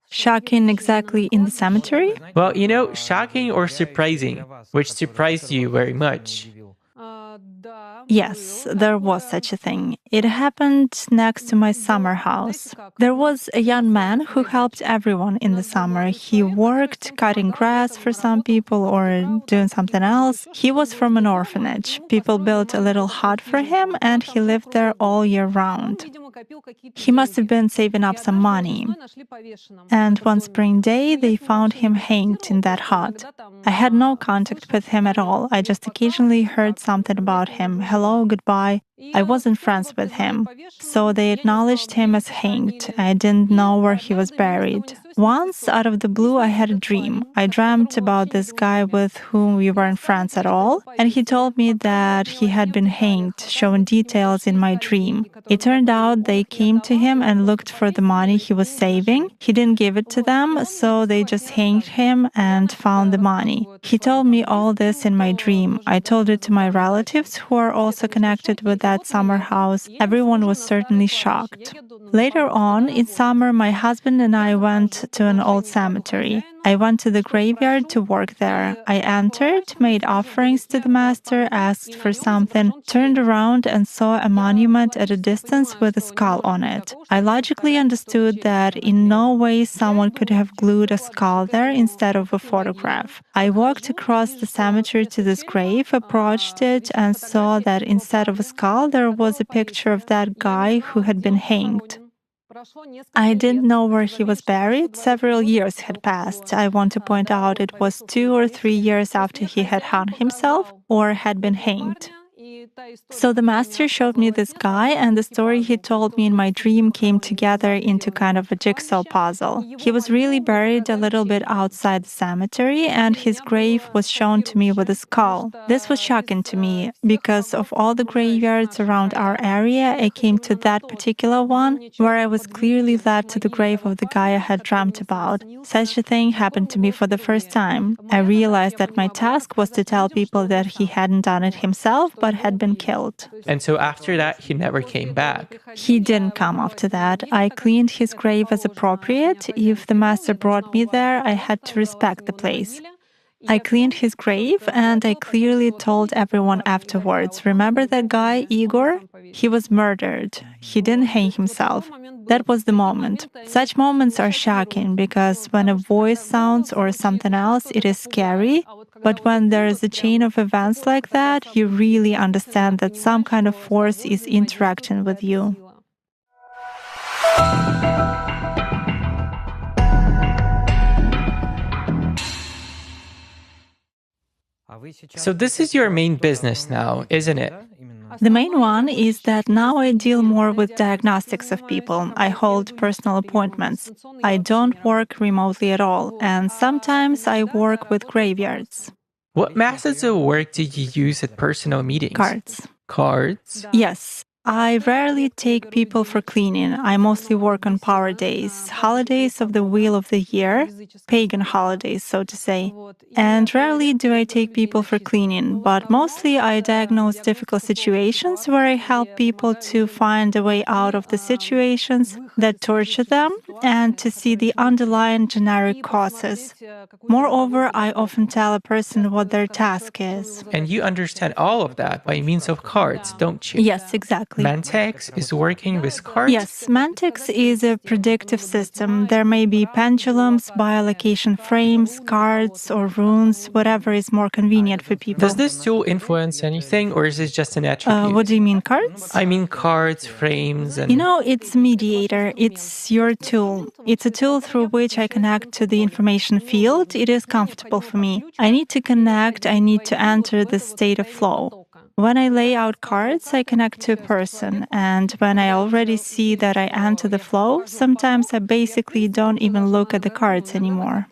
Shocking exactly in the cemetery?
Well, you know, shocking or surprising, which surprised you very much.
Yes, there was such a thing. It happened next to my summer house. There was a young man who helped everyone in the summer. He worked cutting grass for some people or doing something else. He was from an orphanage. People built a little hut for him and he lived there all year round. He must have been saving up some money. And one spring day, they found him hanged in that hut. I had no contact with him at all. I just occasionally heard something about him. Hello, goodbye. I wasn't friends with him. So they acknowledged him as hanged. I didn't know where he was buried. Once, out of the blue, I had a dream. I dreamt about this guy with whom we weren't friends at all, and he told me that he had been hanged, showing details in my dream. It turned out they came to him and looked for the money he was saving. He didn't give it to them, so they just hanged him and found the money. He told me all this in my dream. I told it to my relatives, who are also connected with that summer house. Everyone was certainly shocked. Later on, in summer, my husband and I went to an old cemetery. I went to the graveyard to work there. I entered, made offerings to the master, asked for something, turned around and saw a monument at a distance with a skull on it. I logically understood that in no way someone could have glued a skull there instead of a photograph. I walked across the cemetery to this grave, approached it, and saw that instead of a skull, there was a picture of that guy who had been hanged. I didn't know where he was buried. Several years had passed. I want to point out it was 2 or 3 years after he had hung himself or had been hanged. So the master showed me this guy, and the story he told me in my dream came together into kind of a jigsaw puzzle. He was really buried a little bit outside the cemetery, and his grave was shown to me with a skull. This was shocking to me. Because of all the graveyards around our area, I came to that particular one where I was clearly led to the grave of the guy I had dreamt about. Such a thing happened to me for the first time. I realized that my task was to tell people that he hadn't done it himself, but had been killed.
And so after that, he never came back.
He didn't come after that. I cleaned his grave as appropriate. If the master brought me there, I had to respect the place. I cleaned his grave and I clearly told everyone afterwards, remember that guy, Igor? He was murdered. He didn't hang himself. That was the moment. Such moments are shocking because when a voice sounds or something else, it is scary. But when there is a chain of events like that, you really understand that some kind of force is interacting with you.
So this is your main business now, isn't it?
The main one is that now I deal more with diagnostics of people. I hold personal appointments. I don't work remotely at all, and sometimes I work with graveyards.
What methods of work do you use at personal meetings?
Cards.
Cards?
Yes. I rarely take people for cleaning. I mostly work on power days, holidays of the wheel of the year, pagan holidays, so to say. And rarely do I take people for cleaning, but mostly I diagnose difficult situations where I help people to find a way out of the situations that torture them and to see the underlying generic causes. Moreover, I often tell a person what their task is.
And you understand all of that by means of cards, don't you?
Yes, exactly.
Mantex is working with cards?
Yes, Mantex is a predictive system. There may be pendulums, bilocation frames, cards, or runes, whatever is more convenient for people.
Does this tool influence anything, or is this just an attribute?
What do you mean, cards?
I mean cards, frames, and...
You know, it's mediator. It's your tool. It's a tool through which I connect to the information field. It is comfortable for me. I need to connect. I need to enter the state of flow. When I lay out cards, I connect to a person, and when I already see that I enter the flow, sometimes I basically don't even look at the cards anymore.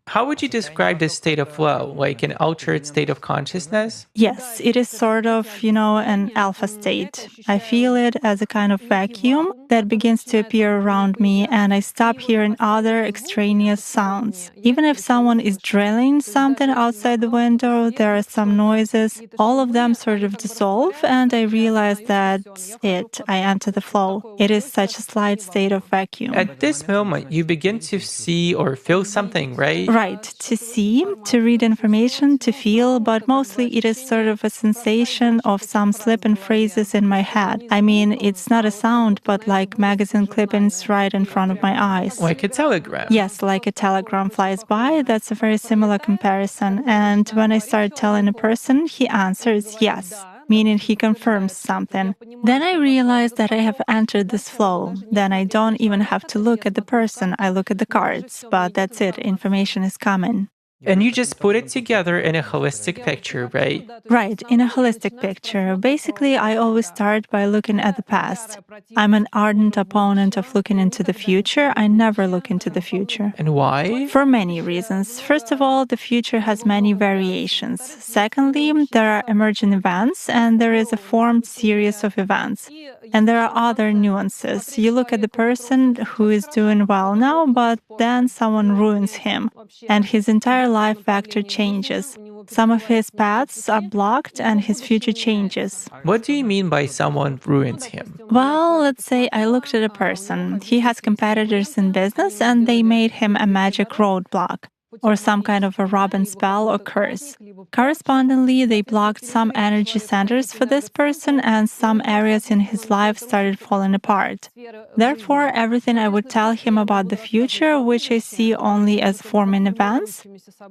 How would you describe this state of flow? Like an altered state of consciousness?
Yes, it is sort of, an alpha state. I feel it as a kind of vacuum that begins to appear around me, and I stop hearing other extraneous sounds. Even if someone is drilling something outside the window, there are some noises, all of them sort of dissolve, and I realize that's it. I enter the flow. It is such a slight state of vacuum.
At this moment, you begin to see or feel something, right?
Right, to see, to read information, to feel, but mostly it is sort of a sensation of some slip and phrases in my head. I mean, it's not a sound, but like magazine clippings right in front of my eyes.
Like a telegram.
Yes, like a telegram flies by. That's a very similar comparison. And when I start telling a person, he answers yes, meaning he confirms something. Then I realize that I have entered this flow. Then I don't even have to look at the person, I look at the cards. But that's it, information is coming.
And you just put it together in a holistic picture, right?
Right, in a holistic picture. Basically, I always start by looking at the past. I'm an ardent opponent of looking into the future. I never look into the future.
And why?
For many reasons. First of all, the future has many variations. Secondly, there are emergent events, and there is a formed series of events. And there are other nuances. You look at the person who is doing well now, but then someone ruins him, and his entire life vector changes. Some of his paths are blocked and his future changes.
What do you mean by someone ruins him?
Well, let's say I looked at a person. He has competitors in business and they made him a magic roadblock, or some kind of a Robin spell or curse. Correspondingly, they blocked some energy centers for this person and some areas in his life started falling apart. Therefore, everything I would tell him about the future, which I see only as forming events,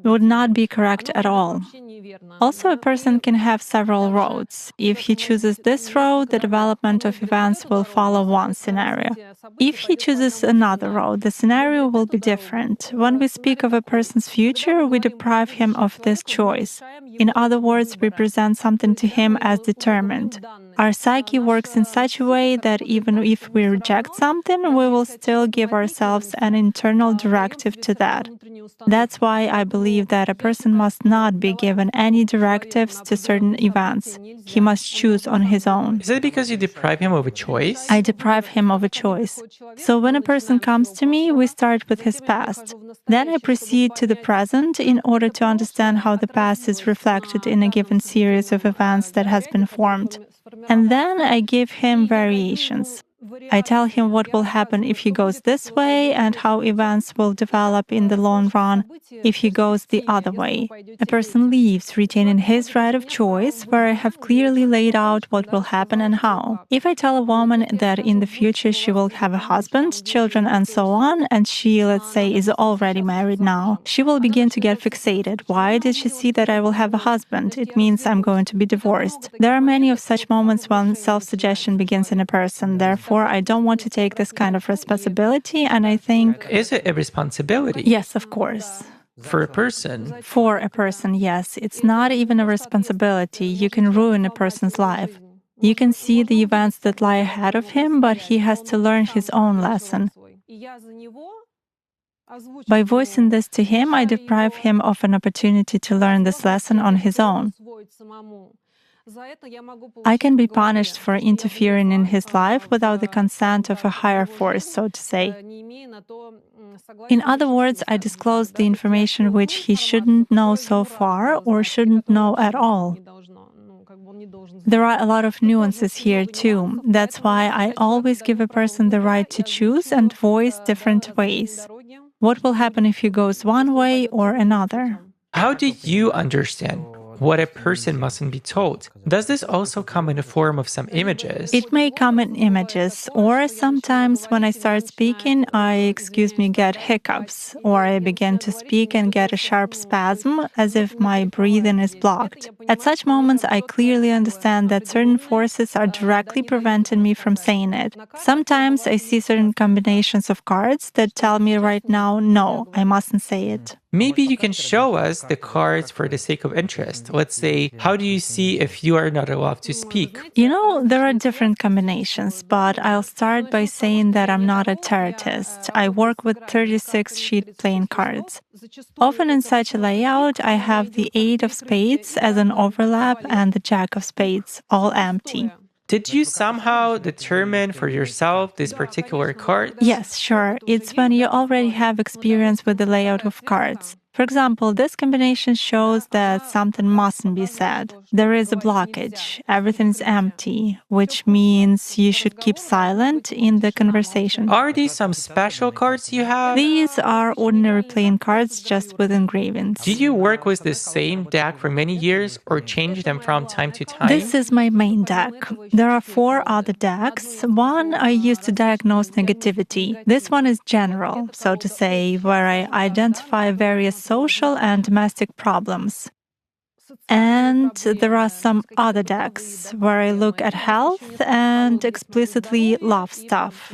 would not be correct at all. Also, a person can have several roads. If he chooses this road, the development of events will follow one scenario. If he chooses another road, the scenario will be different. When we speak of a person's future, we deprive him of this choice. In other words, we present something to him as determined. Our psyche works in such a way that even if we reject something, we will still give ourselves an internal directive to that. That's why I believe that a person must not be given any directives to certain events. He must choose on his own.
Is it because you deprive him of a choice?
I deprive him of a choice. So when a person comes to me, we start with his past. Then I proceed to the present in order to understand how the past is reflected in a given series of events that has been formed. And then I give him variations. I tell him what will happen if he goes this way and how events will develop in the long run if he goes the other way. A person leaves retaining his right of choice, where I have clearly laid out what will happen and how. If I tell a woman that in the future she will have a husband, children, and so on, and she, let's say, is already married now, she will begin to get fixated. Why did she see that I will have a husband? It means I'm going to be divorced. There are many of such moments when self-suggestion begins in a person. Therefore, I don't want to take this kind of responsibility, and I think...
Is it a responsibility?
Yes, of course.
For a person?
For a person, yes. It's not even a responsibility. You can ruin a person's life. You can see the events that lie ahead of him, but he has to learn his own lesson. By voicing this to him, I deprive him of an opportunity to learn this lesson on his own. I can be punished for interfering in his life without the consent of a higher force, so to say. In other words, I disclose the information which he shouldn't know so far or shouldn't know at all. There are a lot of nuances here too. That's why I always give a person the right to choose and voice different ways. What will happen if he goes one way or another?
How do you understand what a person mustn't be told? Does this also come in the form of some images?
It may come in images, or sometimes when I start speaking, I, get hiccups, or I begin to speak and get a sharp spasm, as if my breathing is blocked. At such moments, I clearly understand that certain forces are directly preventing me from saying it. Sometimes I see certain combinations of cards that tell me right now, no, I mustn't say it.
Maybe you can show us the cards for the sake of interest. Let's say, how do you see if you are not allowed to speak?
There are different combinations, but I'll start by saying that I'm not a tarotist. I work with 36-sheet playing cards. Often in such a layout, I have the 8 of spades as an overlap and the Jack of spades, all empty.
Did you somehow determine for yourself this particular card?
Yes, sure. It's when you already have experience with the layout of cards. For example, this combination shows that something mustn't be said. There is a blockage. Everything is empty, which means you should keep silent in the conversation.
Are these some special cards you have?
These are ordinary playing cards just with engravings.
Do you work with the same deck for many years or change them from time to time?
This is my main deck. There are 4 other decks. One I use to diagnose negativity. This one is general, so to say, where I identify various social and domestic problems. And there are some other decks where I look at health and explicitly love stuff.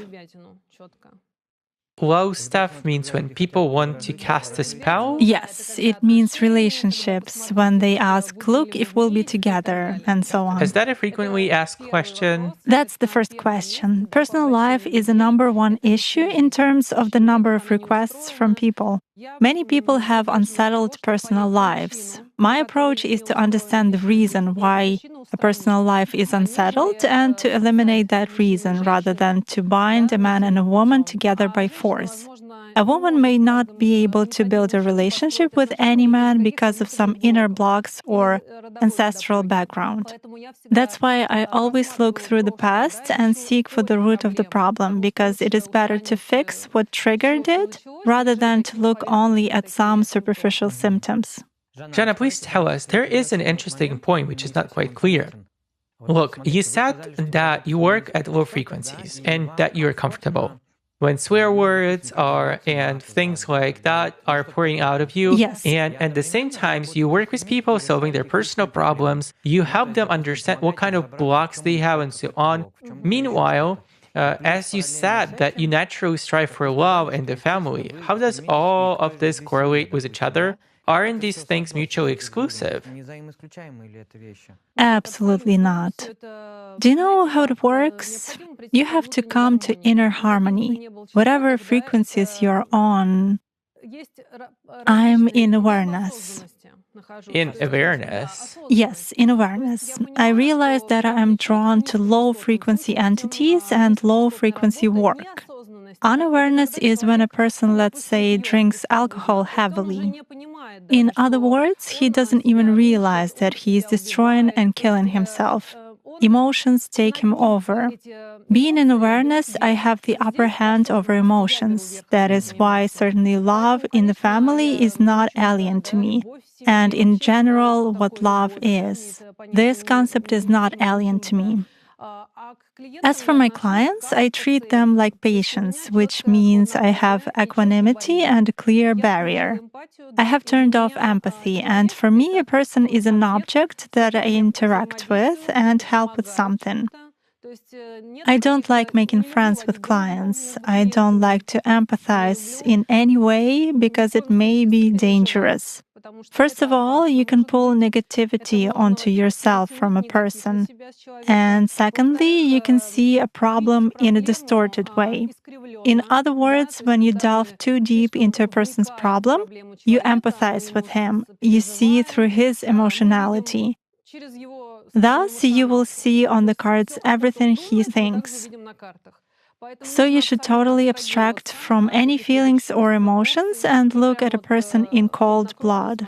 Low stuff means when people want to cast a spell?
Yes, it means relationships, when they ask, look, if we'll be together, and so on.
Is that a frequently asked question?
That's the first question. Personal life is a number one issue in terms of the number of requests from people. Many people have unsettled personal lives. My approach is to understand the reason why a personal life is unsettled and to eliminate that reason rather than to bind a man and a woman together by force. A woman may not be able to build a relationship with any man because of some inner blocks or ancestral background. That's why I always look through the past and seek for the root of the problem, because it is better to fix what triggered it rather than to look only at some superficial symptoms.
Jana, please tell us, there is an interesting point which is not quite clear. Look, you said that you work at low frequencies and that you're comfortable. When swear words and things like that are pouring out of you,
yes.
And at the same time, you work with people solving their personal problems, you help them understand what kind of blocks they have and so on. Meanwhile, as you said, that you naturally strive for love and the family, how does all of this correlate with each other? aren't these things mutually exclusive?
Absolutely not. Do you know how it works? You have to come to inner harmony. Whatever frequencies you're on, I'm in awareness.
In awareness?
Yes, in awareness. I realize that I am drawn to low frequency entities and low frequency work. Unawareness is when a person, let's say, drinks alcohol heavily. In other words, he doesn't even realize that he is destroying and killing himself. Emotions take him over. Being in awareness, I have the upper hand over emotions. That is why certainly love in the family is not alien to me. And in general, what love is. This concept is not alien to me. As for my clients, I treat them like patients, which means I have equanimity and a clear barrier. I have turned off empathy, and for me, a person is an object that I interact with and help with something. I don't like making friends with clients. I don't like to empathize in any way because it may be dangerous. First of all, you can pull negativity onto yourself from a person. And secondly, you can see a problem in a distorted way. In other words, when you delve too deep into a person's problem, you empathize with him. You see through his emotionality. Thus, you will see on the cards everything he thinks. So you should totally abstract from any feelings or emotions and look at a person in cold blood.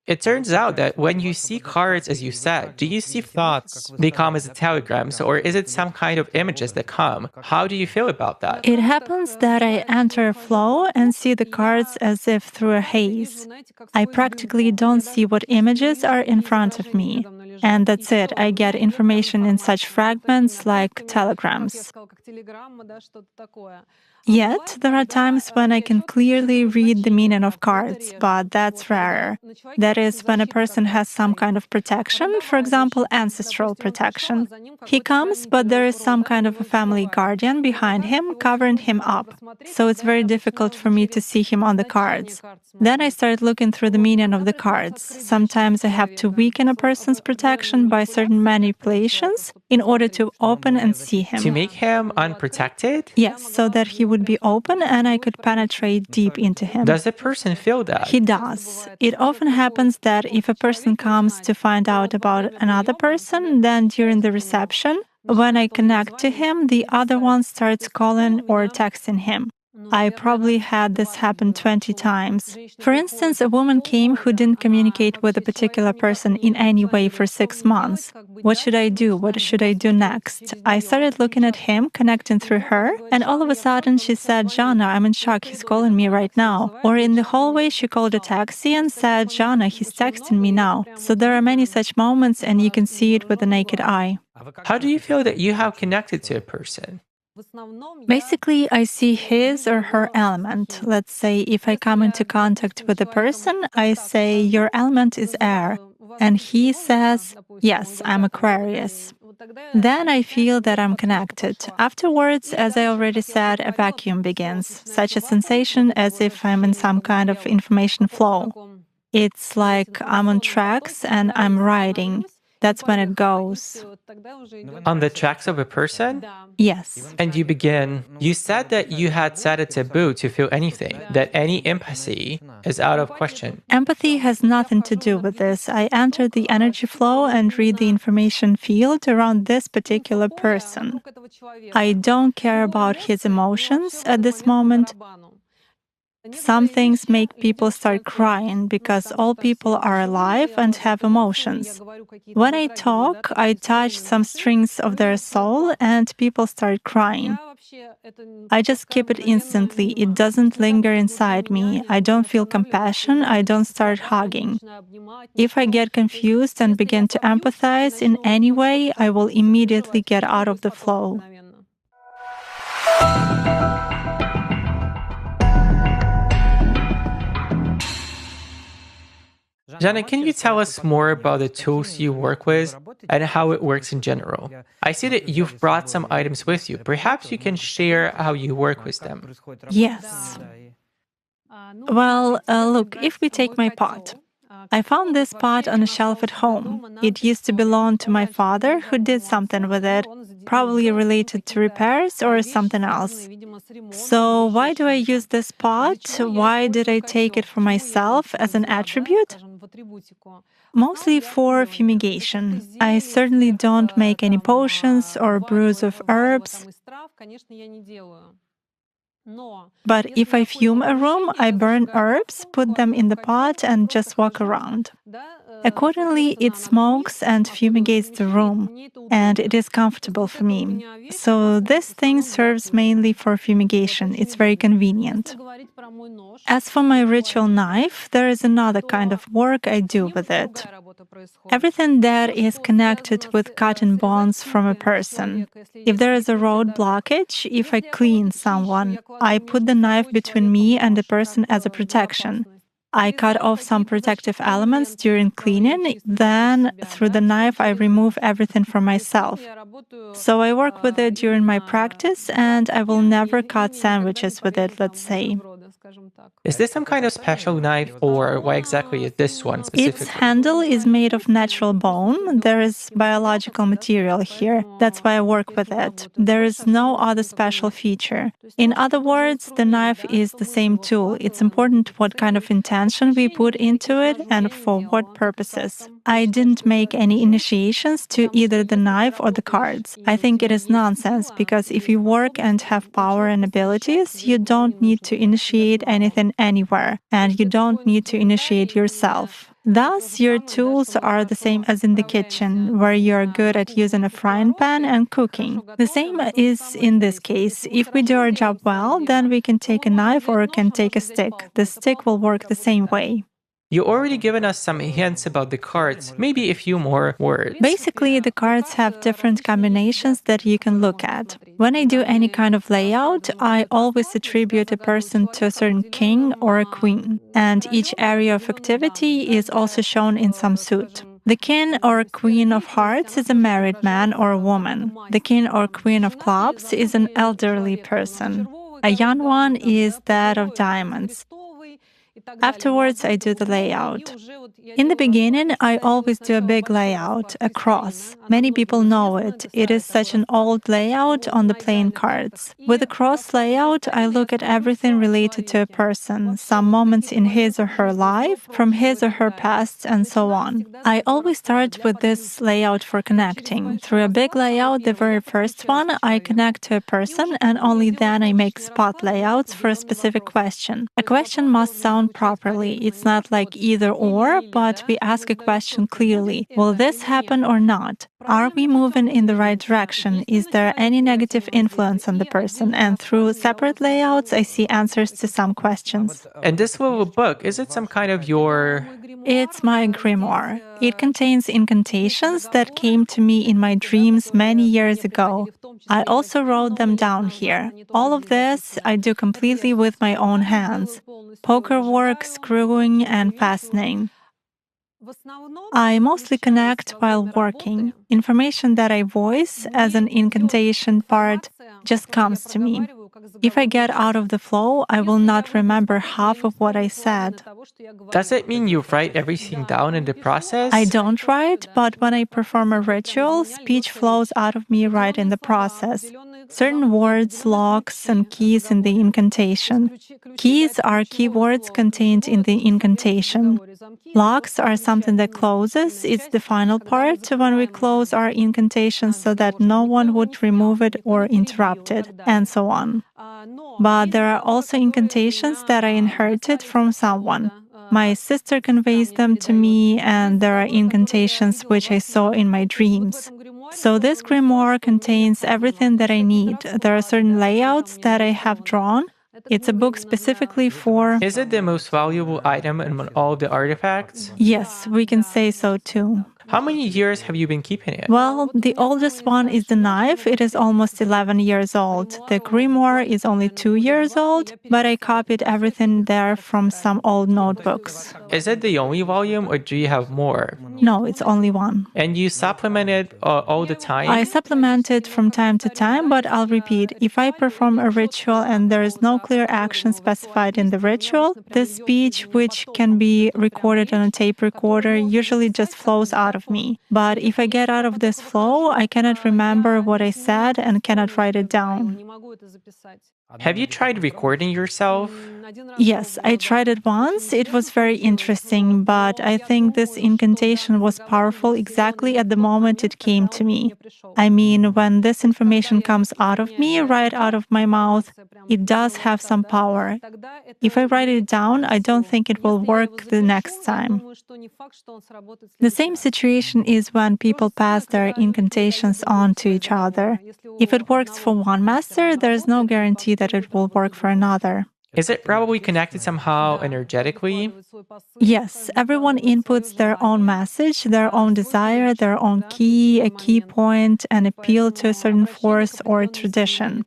It turns out that when you see cards, as you said, do you see thoughts? They come as telegrams, or is it some kind of images that come? How do you feel about that?
It happens that I enter a flow and see the cards as if through a haze. I practically don't see what images are in front of me. And that's it. I get information in such fragments like telegrams. Yet, there are times when I can clearly read the meaning of cards, but that's rarer. That is when a person has some kind of protection, for example, ancestral protection. He comes, but there is some kind of a family guardian behind him, covering him up. So it's very difficult for me to see him on the cards. Then I start looking through the meaning of the cards. Sometimes I have to weaken a person's protection by certain manipulations in order to open and see him.
To make him unprotected?
Yes, so that he would be open and I could penetrate deep into him.
Does the person feel that?
He does. It often happens that if a person comes to find out about another person, then during the reception, when I connect to him, the other one starts calling or texting him. I probably had this happen 20 times. For instance, a woman came who didn't communicate with a particular person in any way for 6 months. What should I do? What should I do next? I started looking at him, connecting through her, and all of a sudden she said, "Jana, I'm in shock, he's calling me right now." Or in the hallway, she called a taxi and said, "Jana, he's texting me now." So there are many such moments, and you can see it with the naked eye.
How do you feel that you have connected to a person?
Basically, I see his or her element. Let's say if I come into contact with a person, I say, "Your element is air." And he says, "Yes, I'm Aquarius." Then I feel that I'm connected. Afterwards, as I already said, a vacuum begins, such a sensation as if I'm in some kind of information flow. It's like I'm on tracks and I'm riding. That's when it goes.
On the tracks of a person?
Yes.
And you begin. You said that you had set a taboo to feel anything, that any empathy is out of question.
Empathy has nothing to do with this. I enter the energy flow and read the information field around this particular person. I don't care about his emotions at this moment. Some things make people start crying because all people are alive and have emotions. When I talk, I touch some strings of their soul and people start crying. I just keep it instantly. It doesn't linger inside me. I don't feel compassion. I don't start hugging. If I get confused and begin to empathize in any way, I will immediately get out of the flow.
Jana, can you tell us more about the tools you work with and how it works in general? I see that you've brought some items with you. Perhaps you can share how you work with them.
Yes. Well, look, if we take my pot. I found this pot on a shelf at home. It used to belong to my father, who did something with it, probably related to repairs or something else. So, why do I use this pot? Why did I take it for myself as an attribute? Mostly for fumigation. I certainly don't make any potions or brews of herbs. But if I fume a room, I burn herbs, put them in the pot, and just walk around. Accordingly, it smokes and fumigates the room, and it is comfortable for me. So this thing serves mainly for fumigation. It's very convenient. As for my ritual knife, there is another kind of work I do with it. Everything that is connected with cutting bonds from a person. If there is a road blockage, if I clean someone, I put the knife between me and the person as a protection. I cut off some protective elements during cleaning, then through the knife I remove everything from myself. So I work with it during my practice, and I will never cut sandwiches with it, let's say.
Is this some kind of special knife, or why exactly is this one specifically?
Its handle is made of natural bone. There is biological material here. That's why I work with it. There is no other special feature. In other words, the knife is the same tool. It's important what kind of intention we put into it and for what purposes. I didn't make any initiations to either the knife or the cards. I think it is nonsense, because if you work and have power and abilities, you don't need to initiate anything anywhere, and you don't need to initiate yourself. Thus, your tools are the same as in the kitchen, where you are good at using a frying pan and cooking. The same is in this case. If we do our job well, then we can take a knife or can take a stick. The stick will work the same way.
You already given us some hints about the cards, maybe a few more words.
Basically, the cards have different combinations that you can look at. When I do any kind of layout, I always attribute a person to a certain king or a queen, and each area of activity is also shown in some suit. The king or queen of hearts is a married man or a woman. The king or queen of clubs is an elderly person. A young one is that of diamonds. Afterwards, I do the layout. In the beginning, I always do a big layout, a cross. Many people know it. It is such an old layout on the playing cards. With a cross layout, I look at everything related to a person, some moments in his or her life, from his or her past, and so on. I always start with this layout for connecting. Through a big layout, the very first one, I connect to a person, and only then I make spot layouts for a specific question. A question must sound properly. It's not like either or, but we ask a question clearly. Will this happen or not? Are we moving in the right direction? Is there any negative influence on the person? And through separate layouts, I see answers to some questions.
And this little book, is it some kind of your...
It's my grimoire. It contains incantations that came to me in my dreams many years ago. I also wrote them down here. All of this I do completely with my own hands. Poker work, screwing, and fastening. I mostly connect while working. Information that I voice as an incantation part just comes to me. If I get out of the flow, I will not remember half of what I said.
Does it mean you write everything down in the process?
I don't write, but when I perform a ritual, speech flows out of me right in the process. Certain words, locks, and keys in the incantation. Keys are keywords contained in the incantation. Locks are something that closes. It's the final part when we close our incantation so that no one would remove it or interrupt it, and so on. But there are also incantations that I inherited from someone. My sister conveys them to me, and there are incantations which I saw in my dreams. So this grimoire contains everything that I need. There are certain layouts that I have drawn. It's a book specifically for...
Is it the most valuable item among all the artifacts?
Yes, we can say so too.
How many years have you been keeping it?
Well, the oldest one is the knife. It is almost 11 years old. The grimoire is only 2 years old, but I copied everything there from some old notebooks.
Is it the only volume or do you have more?
No, it's only one.
And you supplement it all the time?
I supplement it from time to time, but I'll repeat. If I perform a ritual and there is no clear action specified in the ritual, this speech, which can be recorded on a tape recorder, usually just flows out of me. But if I get out of this flow, I cannot remember what I said and cannot write it down.
Have you tried recording yourself?
Yes, I tried it once. It was very interesting, but I think this incantation was powerful exactly at the moment it came to me. I mean, when this information comes out of me, right out of my mouth, it does have some power. If I write it down, I don't think it will work the next time. The same situation is when people pass their incantations on to each other. If it works for one master, there is no guarantee that it will work for another.
Is it probably connected somehow energetically?
Yes, everyone inputs their own message, their own desire, their own key, a key point, an appeal to a certain force or tradition.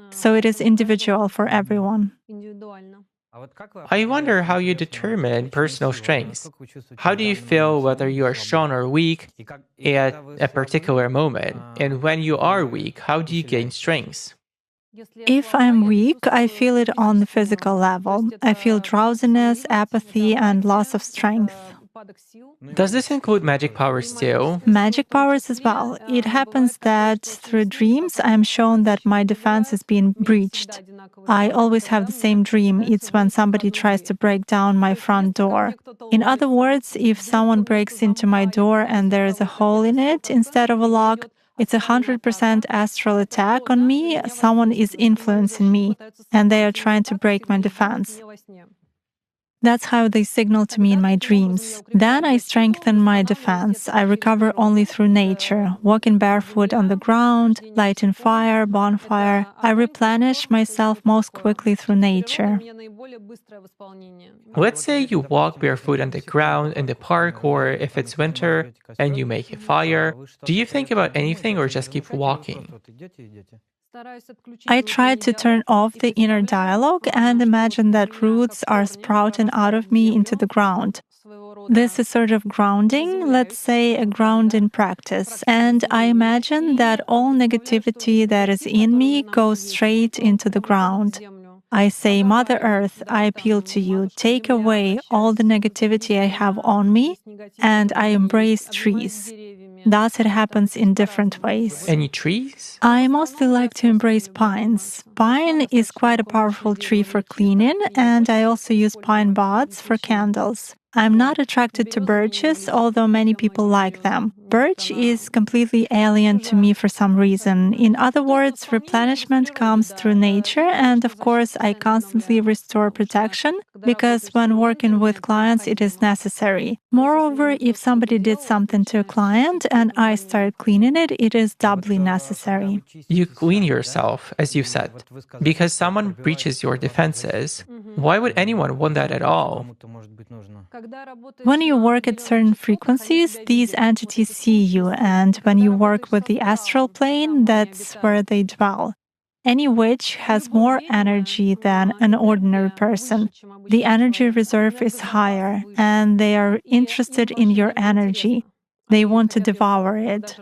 So it is individual for everyone.
I wonder how you determine personal strengths. How do you feel whether you are strong or weak at a particular moment? And when you are weak, how do you gain strengths?
If I'm weak, I feel it on the physical level. I feel drowsiness, apathy, and loss of strength.
Does this include magic powers too?
Magic powers as well. It happens that through dreams, I am shown that my defense is being breached. I always have the same dream. It's when somebody tries to break down my front door. In other words, if someone breaks into my door and there is a hole in it instead of a lock, it's 100% astral attack on me. Someone is influencing me, and they are trying to break my defense. That's how they signal to me in my dreams. Then I strengthen my defense. I recover only through nature, walking barefoot on the ground, lighting fire, bonfire. I replenish myself most quickly through nature.
Let's say you walk barefoot on the ground in the park, or if it's winter and you make a fire. Do you think about anything or just keep walking?
I try to turn off the inner dialogue and imagine that roots are sprouting out of me into the ground. This is sort of grounding, let's say a grounding practice. And I imagine that all negativity that is in me goes straight into the ground. I say, Mother Earth, I appeal to you, take away all the negativity I have on me, and I embrace trees. Thus, it happens in different ways.
Any trees?
I mostly like to embrace pines. Pine is quite a powerful tree for cleaning, and I also use pine buds for candles. I'm not attracted to birches, although many people like them. Birch is completely alien to me for some reason. In other words, replenishment comes through nature, and of course, I constantly restore protection, because when working with clients, it is necessary. Moreover, if somebody did something to a client and I start cleaning it, it is doubly necessary.
You clean yourself, as you said, because someone breaches your defenses. Why would anyone want that at all?
When you work at certain frequencies, these entities see you, and when you work with the astral plane, that's where they dwell. Any witch has more energy than an ordinary person. The energy reserve is higher, and they are interested in your energy. They want to devour it.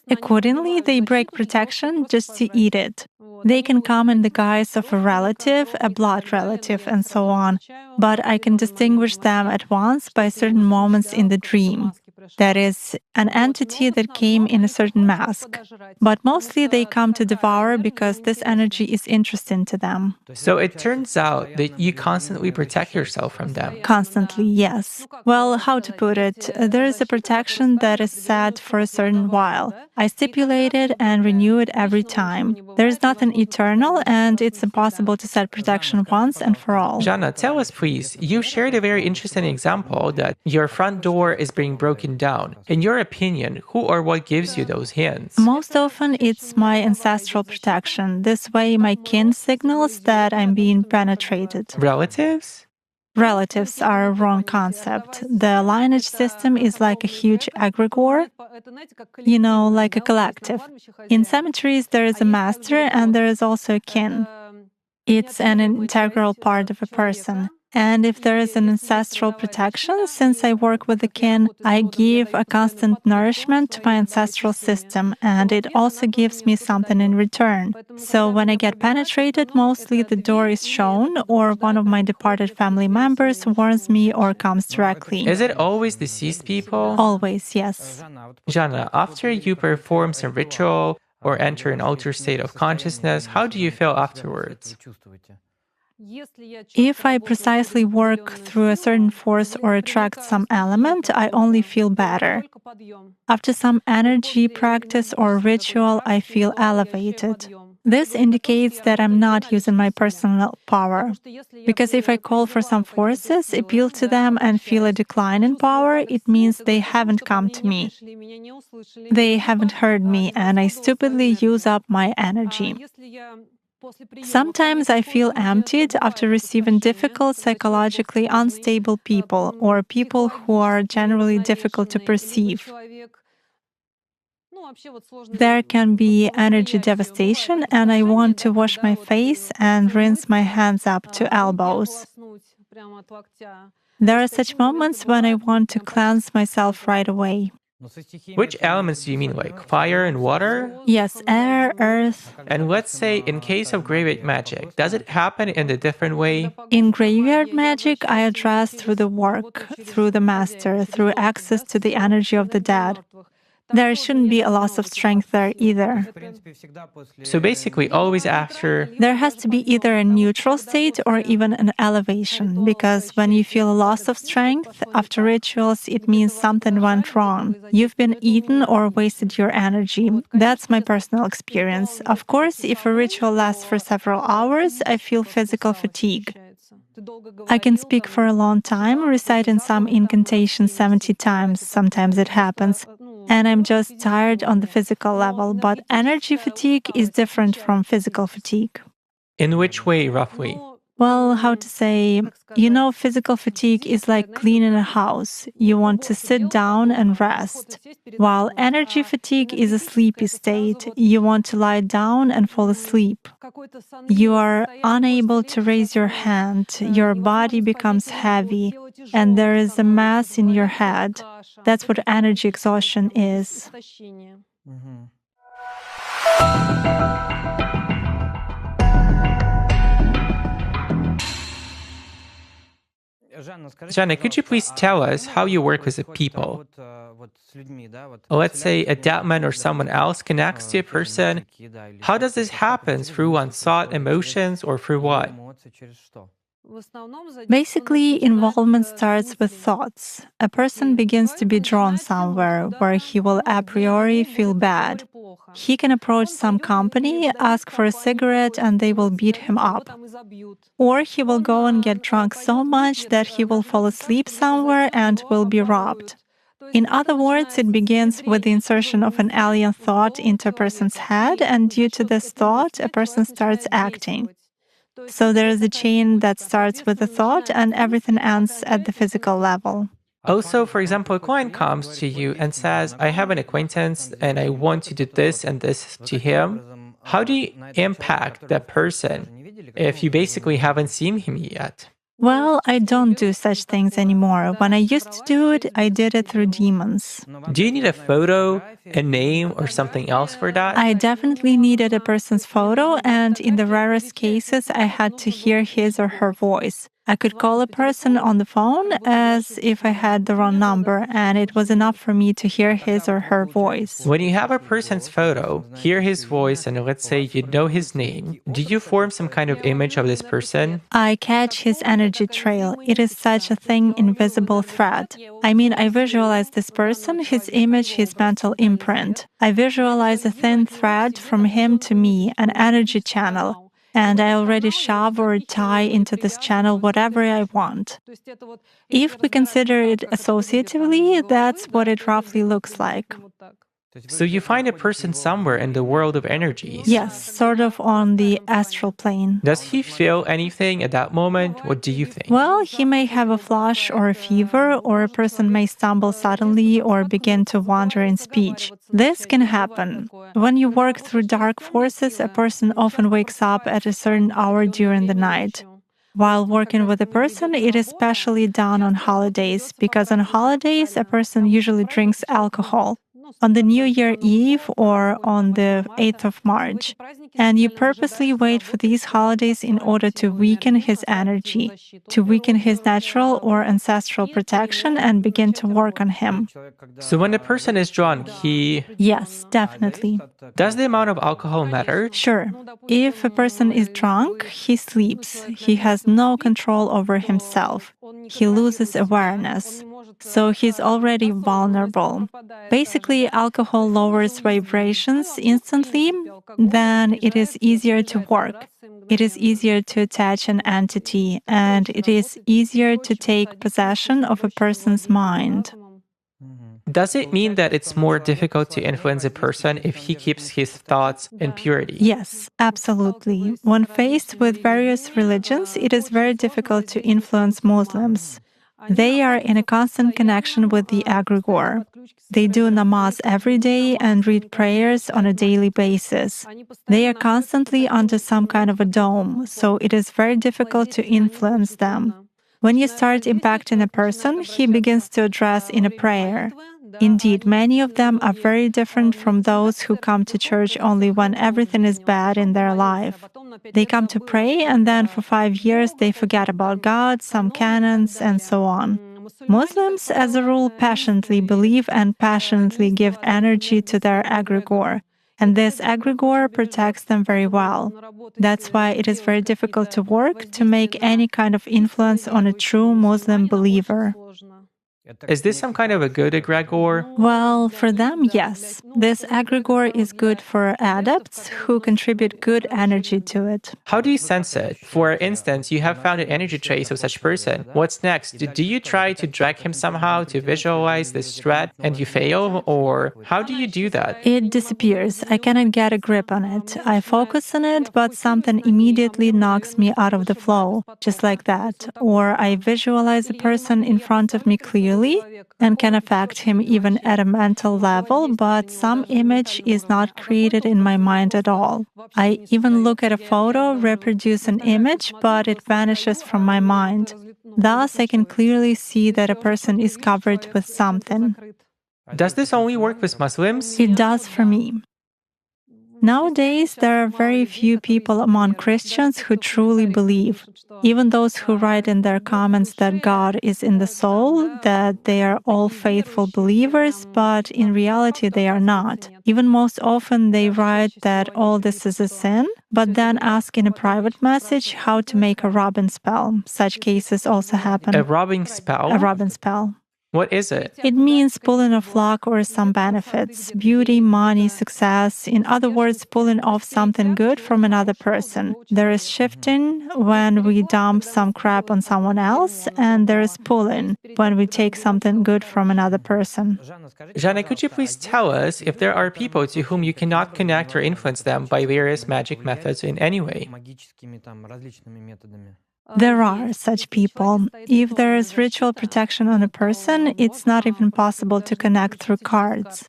Accordingly, they break protection just to eat it. They can come in the guise of a relative, a blood relative, and so on, but I can distinguish them at once by certain moments in the dream. That is, an entity that came in a certain mask. But mostly they come to devour because this energy is interesting to them.
So it turns out that you constantly protect yourself from them.
Constantly, yes. Well, how to put it? There is a protection that is set for a certain while. I stipulate it and renew it every time. There is nothing eternal, and it's impossible to set protection once and for all.
Jana, tell us please, you shared a very interesting example that your front door is being broken down. In your opinion, who or what gives you those hints?
Most often, it's my ancestral protection. This way, my kin signals that I'm being penetrated.
Relatives?
Relatives are a wrong concept. The lineage system is like a huge egregore, like a collective. In cemeteries, there is a master and there is also a kin. It's an integral part of a person. And if there is an ancestral protection, since I work with the kin, I give a constant nourishment to my ancestral system, and it also gives me something in return. So when I get penetrated, mostly the door is shown, or one of my departed family members warns me or comes directly.
Is it always deceased people?
Always, yes.
Jana, after you perform some ritual or enter an altered state of consciousness, how do you feel afterwards?
If I precisely work through a certain force or attract some element, I only feel better. After some energy practice or ritual, I feel elevated. This indicates that I'm not using my personal power. Because if I call for some forces, appeal to them, and feel a decline in power, it means they haven't come to me. They haven't heard me, and I stupidly use up my energy. Sometimes I feel emptied after receiving difficult, psychologically unstable people, or people who are generally difficult to perceive. There can be energy devastation, and I want to wash my face and rinse my hands up to elbows. There are such moments when I want to cleanse myself right away.
Which elements do you mean, like fire and water?
Yes, air, earth.
And let's say in case of graveyard magic, does it happen in a different way?
In graveyard magic, I address through the work, through the master, through access to the energy of the dead. There shouldn't be a loss of strength there either.
So basically, always after...
There has to be either a neutral state or even an elevation, because when you feel a loss of strength after rituals, it means something went wrong. You've been eaten or wasted your energy. That's my personal experience. Of course, if a ritual lasts for several hours, I feel physical fatigue. I can speak for a long time, reciting some incantation 70 times, sometimes it happens, and I'm just tired on the physical level, but energy fatigue is different from physical fatigue.
In which way, roughly?
Well, how to say, physical fatigue is like cleaning a house. You want to sit down and rest. While energy fatigue is a sleepy state. You want to lie down and fall asleep. You are unable to raise your hand. Your body becomes heavy, and there is a mass in your head. That's what energy exhaustion is.
Jana, could you please tell us how you work with the people? Let's say a dead man or someone else connects to a person. How does this happen? Through one's thought, emotions, or through what?
Basically, involvement starts with thoughts. A person begins to be drawn somewhere where he will a priori feel bad. He can approach some company, ask for a cigarette, and they will beat him up. Or he will go and get drunk so much that he will fall asleep somewhere and will be robbed. In other words, it begins with the insertion of an alien thought into a person's head, and due to this thought, a person starts acting. So there is a chain that starts with a thought, and everything ends at the physical level.
Also, for example, a client comes to you and says, I have an acquaintance and I want to do this and this to him. How do you impact that person if you basically haven't seen him yet?
Well, I don't do such things anymore. When I used to do it, I did it through demons.
Do you need a photo, a name, or something else for that?
I definitely needed a person's photo, and in the rarest cases, I had to hear his or her voice. I could call a person on the phone as if I had the wrong number, and it was enough for me to hear his or her voice.
When you have a person's photo, hear his voice, and let's say you know his name, do you form some kind of image of this person?
I catch his energy trail. It is such a thing, invisible thread. I mean, I visualize this person, his image, his mental imprint. I visualize a thin thread from him to me, an energy channel. And I already shove or tie into this channel whatever I want. If we consider it associatively, that's what it roughly looks like.
So you find a person somewhere in the world of energies.
Yes, sort of on the astral plane.
Does he feel anything at that moment? What do you think?
Well, he may have a flush or a fever, or a person may stumble suddenly or begin to wander in speech. This can happen. When you work through dark forces, a person often wakes up at a certain hour during the night. While working with a person, it is especially done on holidays, because on holidays, a person usually drinks alcohol. On the New Year Eve or on the 8th of March. And you purposely wait for these holidays in order to weaken his energy, to weaken his natural or ancestral protection and begin to work on him.
So when a person is drunk, he...
Yes, definitely.
Does the amount of alcohol matter?
Sure. If a person is drunk, he sleeps. He has no control over himself. He loses awareness. So he's already vulnerable. Basically, alcohol lowers vibrations instantly, then it is easier to work. It is easier to attach an entity, and it is easier to take possession of a person's mind.
Does it mean that it's more difficult to influence a person if he keeps his thoughts in purity?
Yes, absolutely. When faced with various religions, it is very difficult to influence Muslims. They are in a constant connection with the egregore. They do namaz every day and read prayers on a daily basis. They are constantly under some kind of a dome, so it is very difficult to influence them. When you start impacting a person, he begins to address in a prayer. Indeed, many of them are very different from those who come to church only when everything is bad in their life. They come to pray, and then for 5 years they forget about God, some canons, and so on. Muslims, as a rule, passionately believe and passionately give energy to their egregore, and this egregore protects them very well. That's why it is very difficult to work to make any kind of influence on a true Muslim believer.
Is this some kind of a good egregore?
Well, for them, yes. This egregore is good for adepts who contribute good energy to it.
How do you sense it? For instance, you have found an energy trace of such person. What's next? Do you try to drag him somehow to visualize this threat and you fail? Or how do you do that?
It disappears. I cannot get a grip on it. I focus on it, but something immediately knocks me out of the flow, just like that. Or I visualize a person in front of me clearly and can affect him even at a mental level, but some image is not created in my mind at all. I even look at a photo, reproduce an image, but it vanishes from my mind. Thus, I can clearly see that a person is covered with something.
Does this only work with Muslims?
It does for me. Nowadays, there are very few people among Christians who truly believe. Even those who write in their comments that God is in the soul, that they are all faithful believers, but in reality they are not. Even most often they write that all this is a sin, but then ask in a private message how to make a rubbing spell. Such cases also happen.
A rubbing spell?
A rubbing spell.
What is it?
It means pulling off luck or some benefits, beauty, money, success. In other words, pulling off something good from another person. There is shifting when we dump some crap on someone else, and there is pulling when we take something good from another person.
Jana, could you please tell us if there are people to whom you cannot connect or influence them by various magic methods in any way?
There are such people. If there is ritual protection on a person, it's not even possible to connect through cards.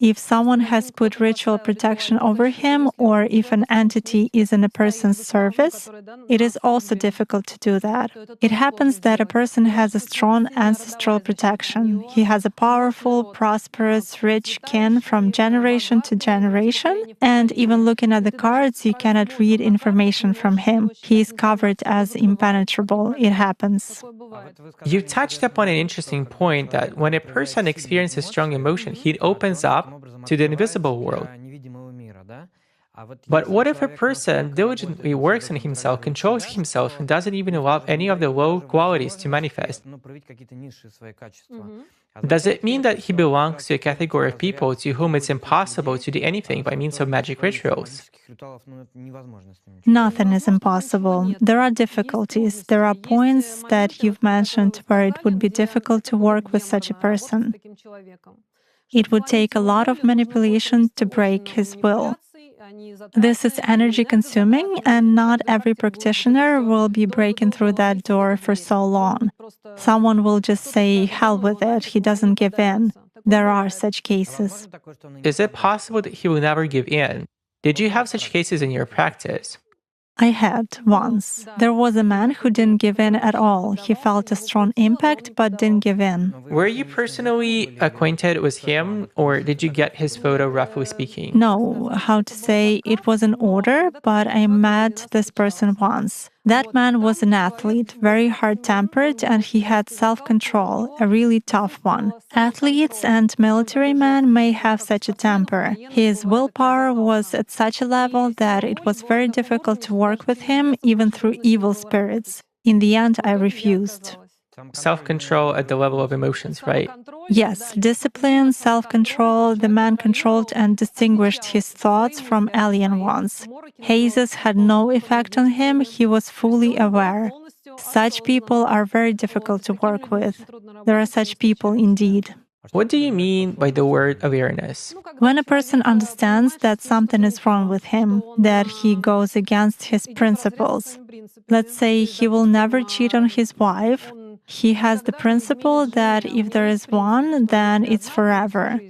If someone has put ritual protection over him, or if an entity is in a person's service, it is also difficult to do that. It happens that a person has a strong ancestral protection. He has a powerful, prosperous, rich kin from generation to generation, and even looking at the cards, you cannot read information from him. He is covered as impenetrable. It happens.
You touched upon an interesting point that when a person experiences strong emotion, he opens up to the invisible world. But what if a person diligently works on himself, controls himself, and doesn't even allow any of the low qualities to manifest? Does it mean that he belongs to a category of people to whom it's impossible to do anything by means of magic rituals?
Nothing is impossible. There are difficulties. There are points that you've mentioned where it would be difficult to work with such a person. It would take a lot of manipulation to break his will. This is energy consuming, and not every practitioner will be breaking through that door for so long. Someone will just say, hell with it, he doesn't give in. There are such cases.
Is it possible that he will never give in? Did you have such cases in your practice?
I had once. There was a man who didn't give in at all. He felt a strong impact but didn't give in.
Were you personally acquainted with him, or did you get his photo, roughly speaking?
No, how to say, it was an order, but I met this person once. That man was an athlete, very hard-tempered, and he had self-control, a really tough one. Athletes and military men may have such a temper. His willpower was at such a level that it was very difficult to work with him, even through evil spirits. In the end, I refused.
Self-control at the level of emotions, right?
Yes, discipline, self-control. The man controlled and distinguished his thoughts from alien ones. Hazes had no effect on him. He was fully aware. Such people are very difficult to work with. There are such people indeed.
What do you mean by the word awareness?
When a person understands that something is wrong with him, that he goes against his principles, let's say he will never cheat on his wife, he has the principle that if there is one, then it's forever.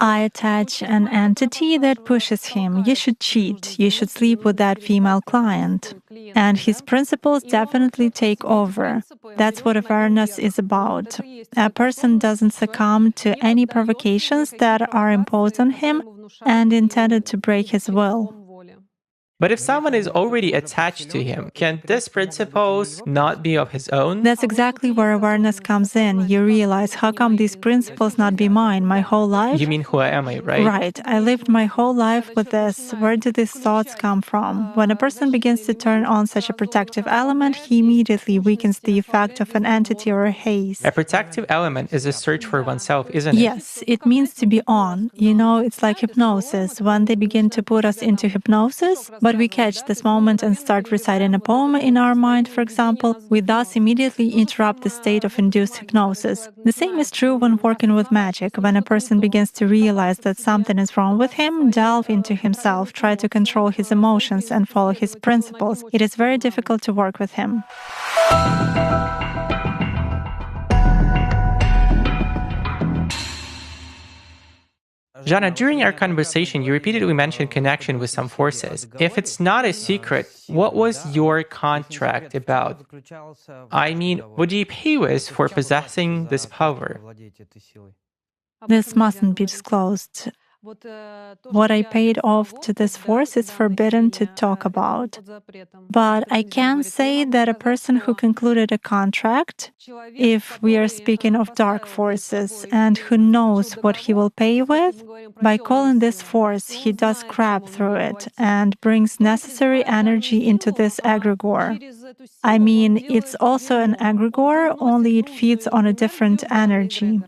I attach an entity that pushes him. You should cheat. You should sleep with that female client. And his principles definitely take over. That's what awareness is about. A person doesn't succumb to any provocations that are imposed on him and intended to break his will.
But if someone is already attached to him, can these principles not be of his own?
That's exactly where awareness comes in. You realize, how come these principles not be mine my whole life?
You mean, who am I, right?
Right. I lived my whole life with this. Where do these thoughts come from? When a person begins to turn on such a protective element, he immediately weakens the effect of an entity or a haze.
A protective element is a search for oneself, isn't it?
Yes, it means to be on. You know, it's like hypnosis. When they begin to put us into hypnosis, but we catch this moment and start reciting a poem in our mind, for example, we thus immediately interrupt the state of induced hypnosis. The same is true when working with magic. When a person begins to realize that something is wrong with him, delve into himself, try to control his emotions and follow his principles. It is very difficult to work with him.
Jana, during our conversation, you repeatedly mentioned connection with some forces. If it's not a secret, what was your contract about? I mean, what do you pay with for possessing this power?
This mustn't be disclosed. What I paid off to this force is forbidden to talk about. But I can say that a person who concluded a contract, if we are speaking of dark forces, and who knows what he will pay with, by calling this force, he does crap through it and brings necessary energy into this egregore. I mean, it's also an egregore, only it feeds on a different energy.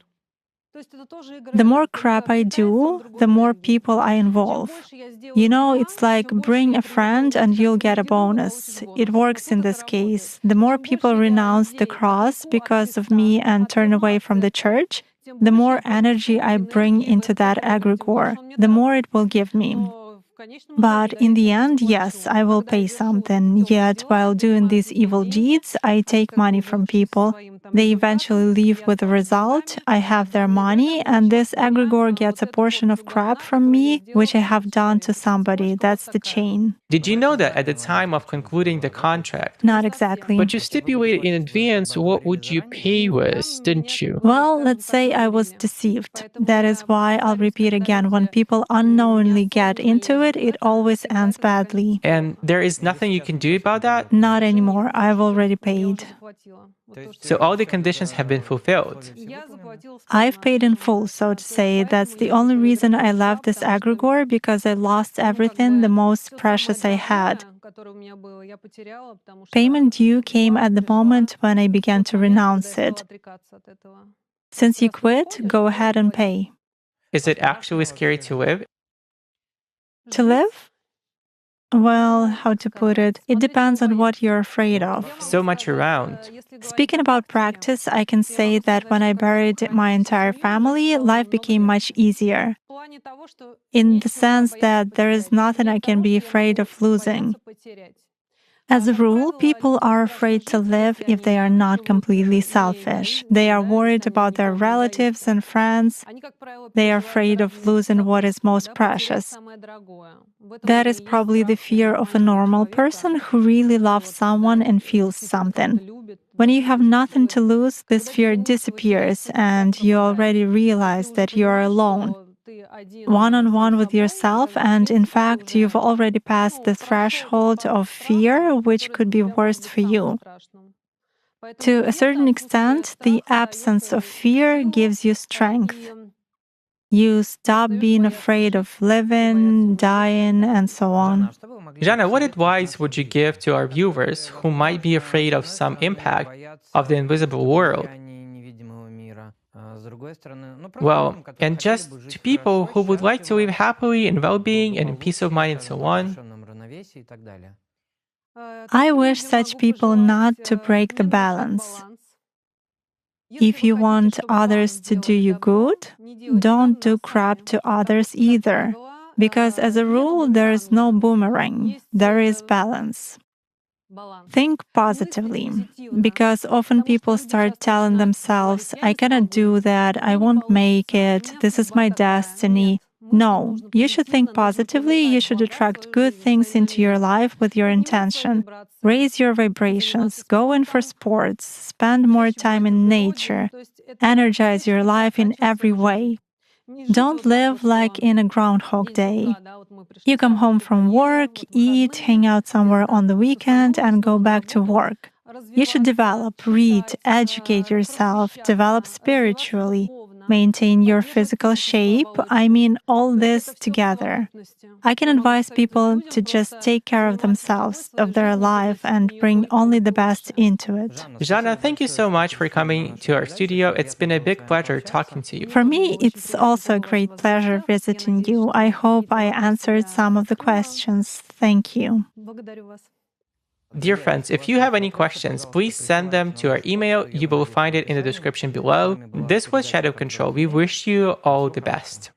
The more crap I do, the more people I involve. You know, it's like bring a friend and you'll get a bonus. It works in this case. The more people renounce the cross because of me and turn away from the church, the more energy I bring into that egregore, the more it will give me. But in the end, yes, I will pay something. Yet, while doing these evil deeds, I take money from people. They eventually leave with a result. I have their money, and this egregore gets a portion of crap from me, which I have done to somebody. That's the chain.
Did you know that at the time of concluding the contract?
Not exactly.
But you stipulated in advance what would you pay with, didn't you?
Well, let's say I was deceived. That is why I'll repeat again, when people unknowingly get into it, it always ends badly.
And there is nothing you can do about that?
Not anymore. I've already paid.
So all the conditions have been fulfilled.
I've paid in full, so to say. That's the only reason I left this egregore, because I lost everything, the most precious I had. Payment due came at the moment when I began to renounce it. Since you quit, go ahead and pay.
Is it actually scary to live?
To live? Well, how to put it? It depends on what you're afraid of.
So much around.
Speaking about practice, I can say that when I buried my entire family, life became much easier. In the sense that there is nothing I can be afraid of losing. As a rule, people are afraid to live if they are not completely selfish. They are worried about their relatives and friends. They are afraid of losing what is most precious. That is probably the fear of a normal person who really loves someone and feels something. When you have nothing to lose, this fear disappears and you already realize that you are alone, one-on-one with yourself, and in fact, you've already passed the threshold of fear, which could be worse for you. To a certain extent, the absence of fear gives you strength. You stop being afraid of living, dying, and so on.
Jana, what advice would you give to our viewers who might be afraid of some impact of the invisible world? Well, and just to people who would like to live happily in well-being and in peace of mind and so on.
I wish such people not to break the balance. If you want others to do you good, don't do crap to others either. Because as a rule, there is no boomerang, there is balance. Think positively, because often people start telling themselves, I cannot do that, I won't make it, this is my destiny. No, you should think positively, you should attract good things into your life with your intention. Raise your vibrations, go in for sports, spend more time in nature, energize your life in every way. Don't live like in a Groundhog Day. You come home from work, eat, hang out somewhere on the weekend, and go back to work. You should develop, read, educate yourself, develop spiritually, maintain your physical shape. I mean, all this together. I can advise people to just take care of themselves, of their life, and bring only the best into it.
Jana, thank you so much for coming to our studio. It's been a big pleasure talking to you.
For me, it's also a great pleasure visiting you. I hope I answered some of the questions. Thank you.
Dear friends, if you have any questions, please send them to our email. You will find it in the description below. This was Shadow Control. We wish you all the best.